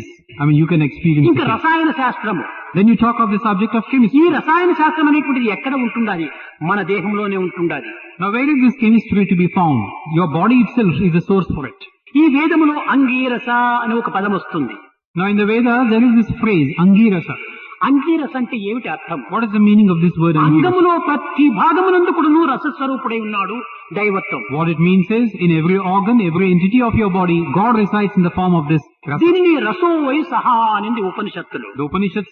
you can experience ఇంకా it. రసాయన శాస్త్రము. Then you talk of the subject of ఈ chemistry. రసాయన శాస్త్రం అనేటువంటిది ఎక్కడ ఉంటుండాలి? మన దేహంలోనే ఉంటుండాలి. Now where is this chemistry to be found? Your body itself is the source for it. ఈ వేదములో అంగీరస అనే ఒక పదం వస్తుంది. Now in the Vedas there is this phrase, Angirasa. Angirasa అంటే ఏమిటి అర్థం? What is the meaning of this word Angirasa? అంగములో ప్రతి భాగమునందు కూడాను రసస్వరూపుడై ఉన్నాడు దైవత్వం. What it means is, in every organ, every entity of your body, God resides in the form of this rasa. దీనిని రసో why సహా అనేది ఉపనిషత్తులు. The Upanishads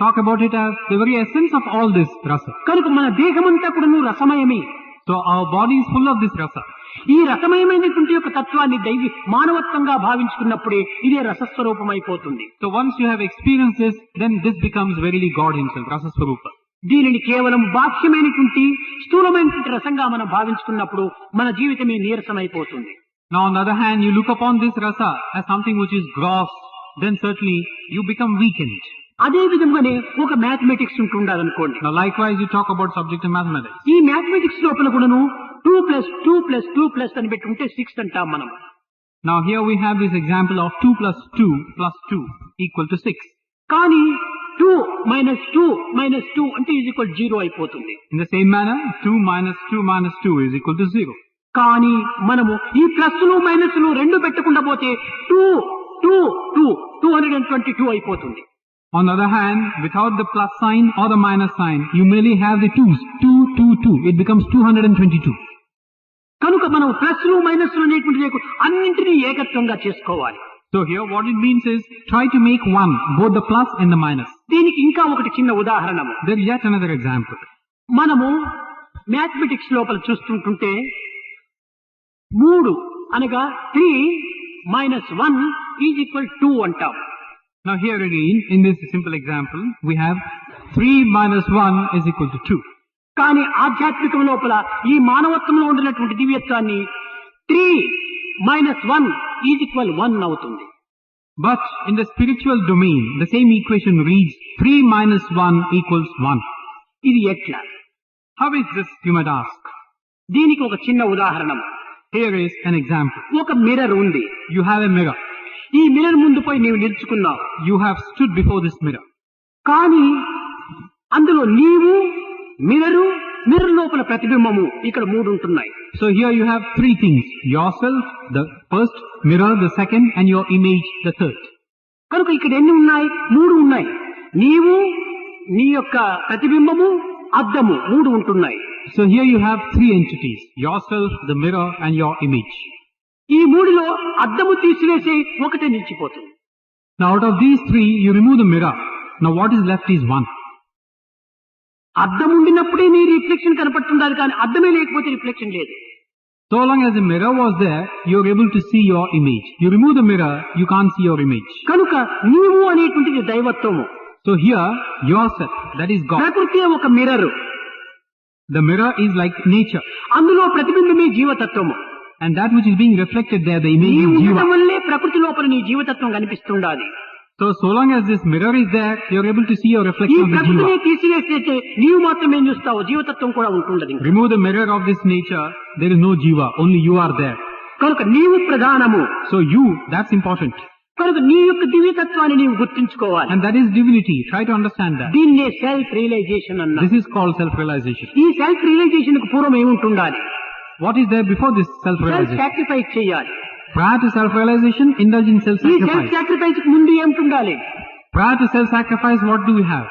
talk about it as the very essence of all this rasa. కనుక మన దేహమంతా కూడాను రసమయమే. So our body is full of this rasa. ఈ రసమయమైనటువంటి యొక్క తత్వాన్ని దైవి మానవత్వంగా భావించుకున్నప్పుడే ఇదే రసస్వరూపమైపోతుంది. So once you have experienced this, then this becomes verily God himself, rasa swarupa. దీనిని కేవలం బాహ్యమైనటువంటి స్థూలమైనటువంటి రసంగా మనం భావించుకున్నప్పుడు మన జీవితమే నీరసమైపోతుంది. Now on the other hand, you look upon this rasa as something which is gross, then certainly you become weakened. అదే విధంగానే ఒక mathematics ఉంటుండదనుకోండి. Now likewise you talk about subject of mathematics. ఈ మ్యాథమెటిక్స్ లోపల కూడాను 2+2+2+ అని పెట్టుంటే 6 అంటాం మనం. Now here we have this example of 2+2+2 equal to 6. కానీ 2 - 2 అంటే ఈజ్ ఈక్వల్ 0 అయిపోతుంది. In the same manner, 2 minus 2 minus 2 is equal to 0. కానీ మనము ఈ ప్లస్లు మైనస్లు రెండు పెట్టకుండా పోతే 222 అయిపోతుంది. On the other hand, without the plus sign or the minus sign, you merely have the 2s, 2, 2, 2. It becomes 222. కనుక మనం ప్లస్లు మైనస్లు అనేటువంటి అన్నింటినీ ఏకత్వంగా చేసుకోవాలి. So here what it means is, try to make one, both the plus and the minus. దీనికి ఇంకా ఒకటి చిన్న ఉదాహరణము. There is yet another example. మనము మ్యాథమెటిక్స్ లోపల చూస్తుంటుంటే 3 అనగా 3 - 1 = 2 అంటాం. Now here again, in this simple example, we have 3 minus 1 is equal to 2. కానీ ఆధ్యాత్మికం లోపల ఈ మానవత్వంలో ఉండినటువంటి దివ్యత్వాన్ని 3 - 1 = 1 అవుతుంది. But in the spiritual domain, the same equation reads 3 minus 1 equals 1. ఇది ఎట్లా? How is this, you might ask? దీనికి ఒక చిన్న ఉదాహరణ. Here is an example. ఒక మిర్రర్ ఉంది. You have a mirror. ఈ మిర్రర్ ముందు పోయి నీవు నిల్చుకున్నావు. You have stood before this mirror. కానీ అందులో నీవు, మిర్రరు, మిర్రర్ లోపల ప్రతిబింబము ఇక్కడ 3 ఉంటున్నాయి. So here you have 3 things. Yourself, the first, mirror, the second, and your image, the third. కనుక ఇక్కడ ఎన్ని ఉన్నాయి? 3 ఉన్నాయి. నీవు, నీ యొక్క ప్రతిబింబము, అద్దము 3 ఉంటున్నాయి. So here you have 3 entities. Yourself, the mirror, and your image. ఈ 3లో అద్దము తీసివేసి ఒకటే నిలిచిపోతుంది. Now out of these 3, you remove the mirror. Now what is left is 1. అద్దం ఉండినప్పుడే నీ రిఫ్లెక్షన్ కనపడుతుండాలి, కానీ అద్దమే లేకపోతే రిఫ్లెక్షన్ లేదు. So long as the mirror was there, you are able to see your image. You remove the mirror, you can't see your image. కనుక నీవు అనేటువంటిది దైవత్వము. So here, yourself, that is God. ప్రకృతి ఒక mirror. The mirror is like nature. అందులో ప్రతిబింబమే జీవతత్వము. And that which is being reflected there, the image నీ is ఉండటం Jiva. వల్లే ప్రకృతి లోపల నీ జీవతత్వం కనిపిస్తుండాలి. So long as this mirror is there, you are able to see your ఈ reflection of the ప్రకృతిని Jiva. తీసివేస్తే నీవు మాత్రమే చూస్తావు, జీవతత్వం కూడా ఉంటుండదు. Remove the mirror of this nature, there is no Jiva, only you are there. కనుక నీవు ప్రధానము. So you, that's important. కనుక నీ యొక్క దివ్యతత్వాన్ని నీవు గుర్తించుకోవాలి. And that is divinity. Try to understand that. దీన్నే సెల్ఫ్ రియలైజేషన్ అన్నా. This is called self-realization. ఈ సెల్ఫ్ రియలైజేషన్ కు పూర్వం ఏముంటుండాలి? What is there before this self self-realization? Sacrifice చేయాలి. Prior to self-realization, indulge in ఈ సెల్ఫ్ self-sacrifice. సాక్రిఫైస్ కు ముందు ఏముంటుండాలి? Prior to self-sacrifice, what do we have?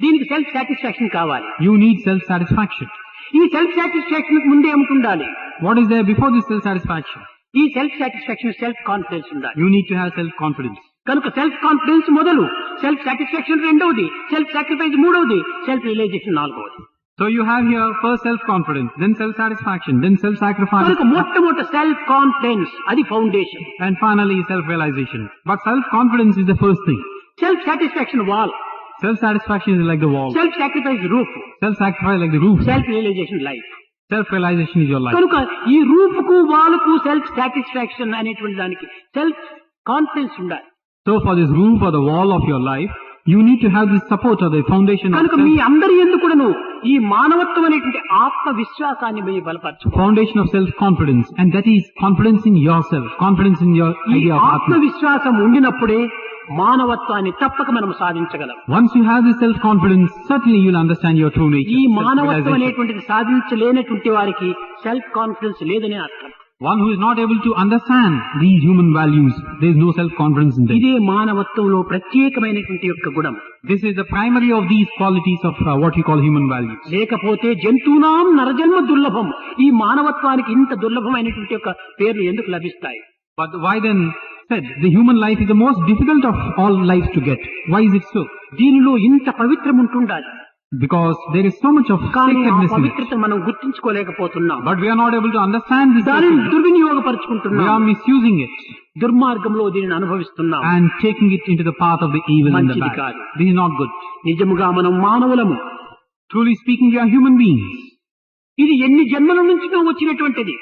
దీనికి self satisfaction కావాలి. You need self-satisfaction. ఈ సెల్ఫ్ సాటిస్ఫాక్షన్ కు ముందు ఏముంటుండాలి? What is there before this self-satisfaction? ఈ సెల్ఫ్ సాటిస్ఫాక్షన్ సెల్ఫ్ కాన్ఫిడెన్స్ ఉండాలి. You need to have self-confidence. కనుక సెల్ఫ్ కాన్ఫిడెన్స్ మొదలు, self satisfaction రెండవది, సెల్ఫ్ సాక్రిఫైస్ మూడవది, సెల్ఫ్ రియలైజేషన్ నాలుగవది. So you have here first self-confidence, then self-satisfaction, then self-sacrifice, కనుక మొట్టమొదట self confidence, అది foundation. and finally self-realization. But self-confidence is the first thing. Self satisfaction wall, Self-satisfaction is like the wall. Self sacrifice roof, Self-sacrifice like the roof. Self realisation life. Self-realization is your life. కనుక ఈ roof కు wall కు self satisfaction అనేటువంటి దానికి self confidence ఉండాలి. So for this roof or the wall of your life, you need to have this support or the foundation of కనుక మీ అందరి ఎందుకును ఈ మానవత్వం అనేటువంటి ఆత్మ విశ్వాసాన్ని మీరు బలపరచుకోవాలి. foundation of self-confidence, and that is confidence in yourself, confidence in your ఈ idea of ఆత్మ Atma. విశ్వాసం ఉండినప్పుడే మానవత్వాన్ని తప్పక మనం సాధించగలం. Once you have this self-confidence, certainly you will understand your true nature. ఈ మానవత్వం self-realization. అనేటువంటిది సాధించలేనటువంటి వారికి సెల్ఫ్ కాన్ఫిడెన్స్ లేదనే అర్థం. One who is not able to understand these human values, there is no self-confidence in them. ఇదే మానవత్వంలో ప్రత్యేకమైనటువంటి యొక్క గుణం. This is the primary of these qualities of what you call human values. లేకపోతే జంతువునాం నరజన్మ దుర్లభం, ఈ మానవత్వానికి ఇంత దుర్లభమైనటువంటి యొక్క పేర్లు ఎందుకు లభిస్తాయి? But why then said the human life is the most difficult of all lives to get? Why is it so? దీనిలో ఇంత పవిత్రం ఉంటుండాలి. Because there is so much of కానీ ఆ sacredness in it. పవిత్రత మనం గుర్తించుకోలేకపోతున్నాం. But we are not able to understand this దానిని sacredness. We దుర్వినియోగపరుచుకుంటున్నాం. are misusing it దుర్మార్గంలో దీనిని అనుభవిస్తున్నాం. and taking it into the path of the evil and the మంచిది bad. కాదు. This is not good. నిజముగా మనం మానవులము. Truly speaking, we are human beings. ఇది ఎన్ని జన్మల నుంచి వచ్చినటువంటిది.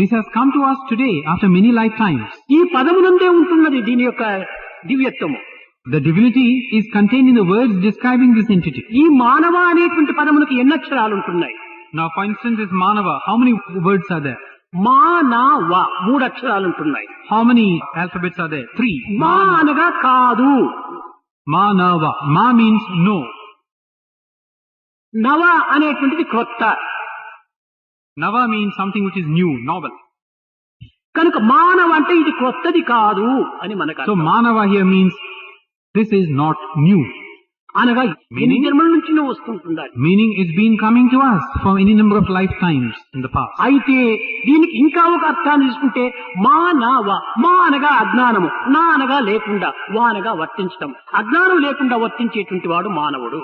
This has come to us today after many lifetimes. ఈ పదమునందే ఉంటున్నది దీని యొక్క దివ్యత్వము. The divinity is contained in the words describing this entity. ఈ మానవ అనేటువంటి పదములకు ఎన్ని అక్షరాలు ఉంటున్నాయి? Now, for instance, this Manava, how many words are there? మానవ 3 అక్షరాలు ఉంటున్నాయి. How many alphabets are there? 3. మా అనగా కాదు, Manava. Ma means no. నవ అనేటువంటిది క్రొత్త. Nava means something which is new, novel. కనుక మానవ అంటే ఇది కొత్తది కాదు అని మనకు So అర్థం. Manava here means this is not new. అనగా ఎన్ని Meaning? జన్మల నుంచి వస్తుంటుండాలి. Meaning it's been coming to us from any number of lifetimes in the past. అయితే దీనికి ఇంకా ఒక అర్థాన్ని తీసుకుంటే మానవ, మా అనగా అజ్ఞానము, నా అనగా లేకుండా, వా అనగా వర్తించటం. అజ్ఞానం లేకుండా వర్తించేటువంటి వాడు మానవుడు.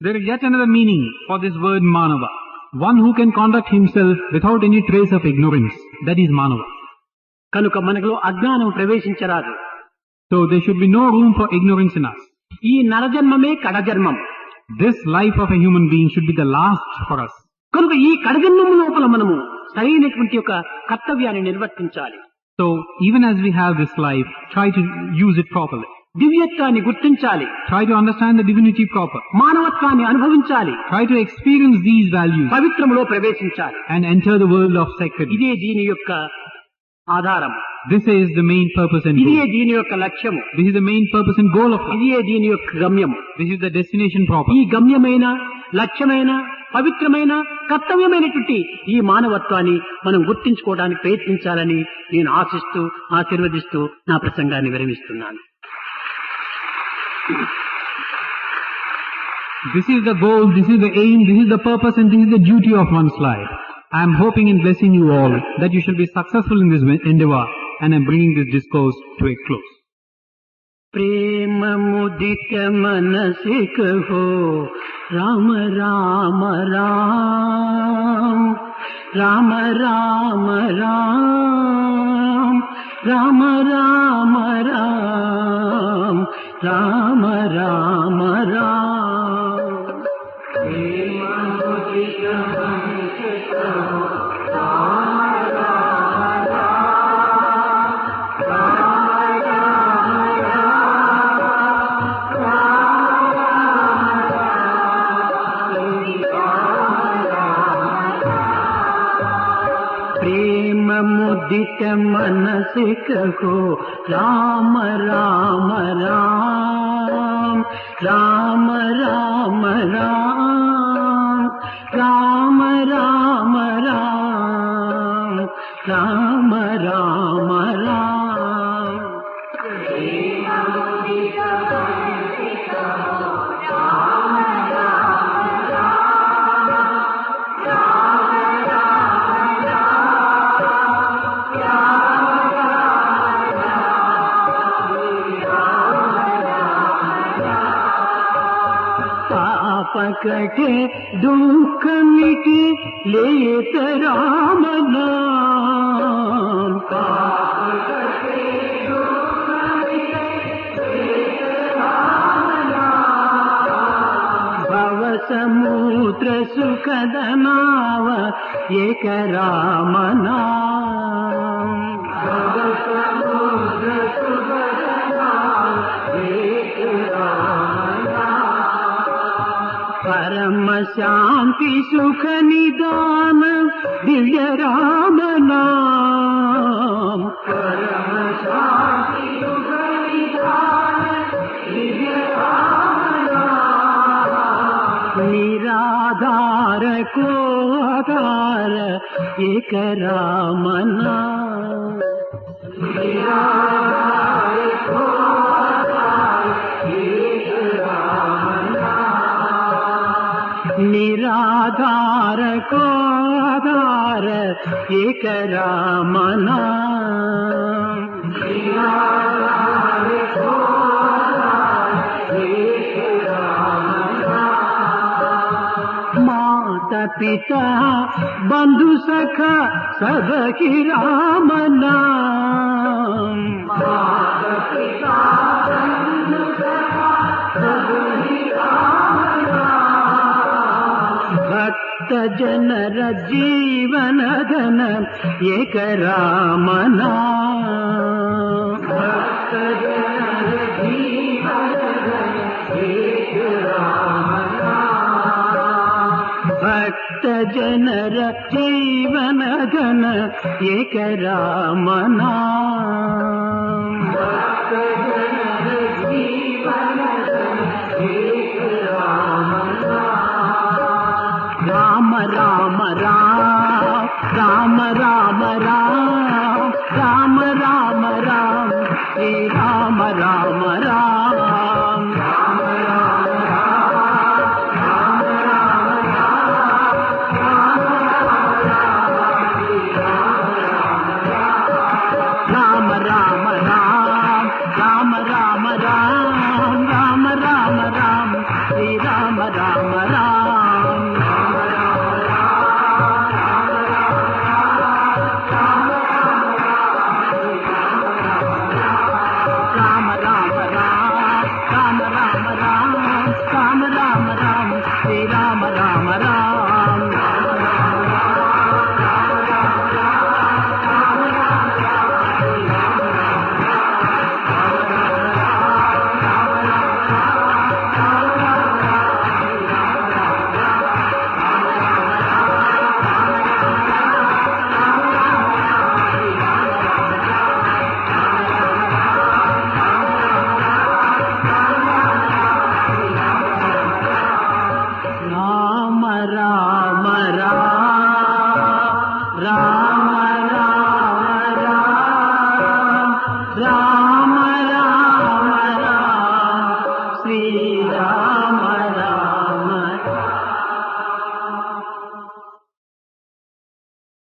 There is yet another meaning for this word Manava. One who can conduct himself without any trace of ignorance. That is Manava. కనుక మనలో అజ్ఞానం ప్రవేశించరాదు. So there should be no room for ignorance in us. ఈ నరజన్మమే కడజన్మం. This life of a human being should be the last for us. కనుక ఈ కడజన్మము లోపల మనము సరైనటువంటి ఒక కర్తవ్యాన్ని నిర్వర్తించాలి. So even as we have this life, try to use it properly. దివ్యత్వాన్ని గుర్తించాలి. Try to understand the divinity proper. మానవత్వాన్ని అనుభవించాలి. Try to experience these values పవిత్రములో ప్రవేశించాలి. and enter the world of sacred. ఇదే దీని యొక్క ఆధారం. This is the main purpose and ఇదే goal. దీని యొక్క లక్ష్యము. This is the main purpose and goal of life. ఇదే దీని యొక్క గమ్యము. This is the destination proper. ఈ గమ్యమైన, లక్ష్యమైన, పవిత్రమైన, కర్తవ్యమైనటువంటి ఈ మానవత్వాన్ని మనం గుర్తించుకోవడానికి ప్రయత్నించాలని నేను ఆశిస్తూ, ఆశీర్వదిస్తూ నా ప్రసంగాన్ని విరమిస్తున్నాను. This is the goal, this is the aim, this is the purpose and this is the duty of one's life. I am hoping and blessing you all that you shall be successful in this endeavor and I am bringing this discourse to a close. प्रेम मुदित मन से कहो राम राम राम, राम राम राम, राम राम राम, राम राम राम. प्रेम मुदित मन से कहो मुदित मन से कहो राम राम राम, राम राम राम, राम राम राम, राम राम राम. कटे दुख मिटे लेत राम नाम, पाप कटे दुख मिटे लेत राम नाम. भव समुद्र सुखद नाव एक राम नाम, भव समुद्र सुखद नाव एक राम नाम. परम शांति सुख निदान दिव्य राम नाम, परम शांति सुख निदान दिव्य राम नाम. निराधार को आधार एक राम नाम, निराधार को आधार एक राम नाम. निराधार को आधार एक राम नाम, निराधार को आधार एक राम नाम. माता पिता बंधु सखा सबकी राम नाम, माता पिता बंधु सखा सबकी राम नाम. भक्त जनर जीवन धन एक राम नाम, भक्त जनर जीवन धन एक राम नाम. भक्त जनर जीवन धन एक राम नाम, भक्त जनर जीवन धन एक राम नाम. రామ రామ రామ రామ రామ రామ రామ రామ రామ శ్రీ రామ రామ రామ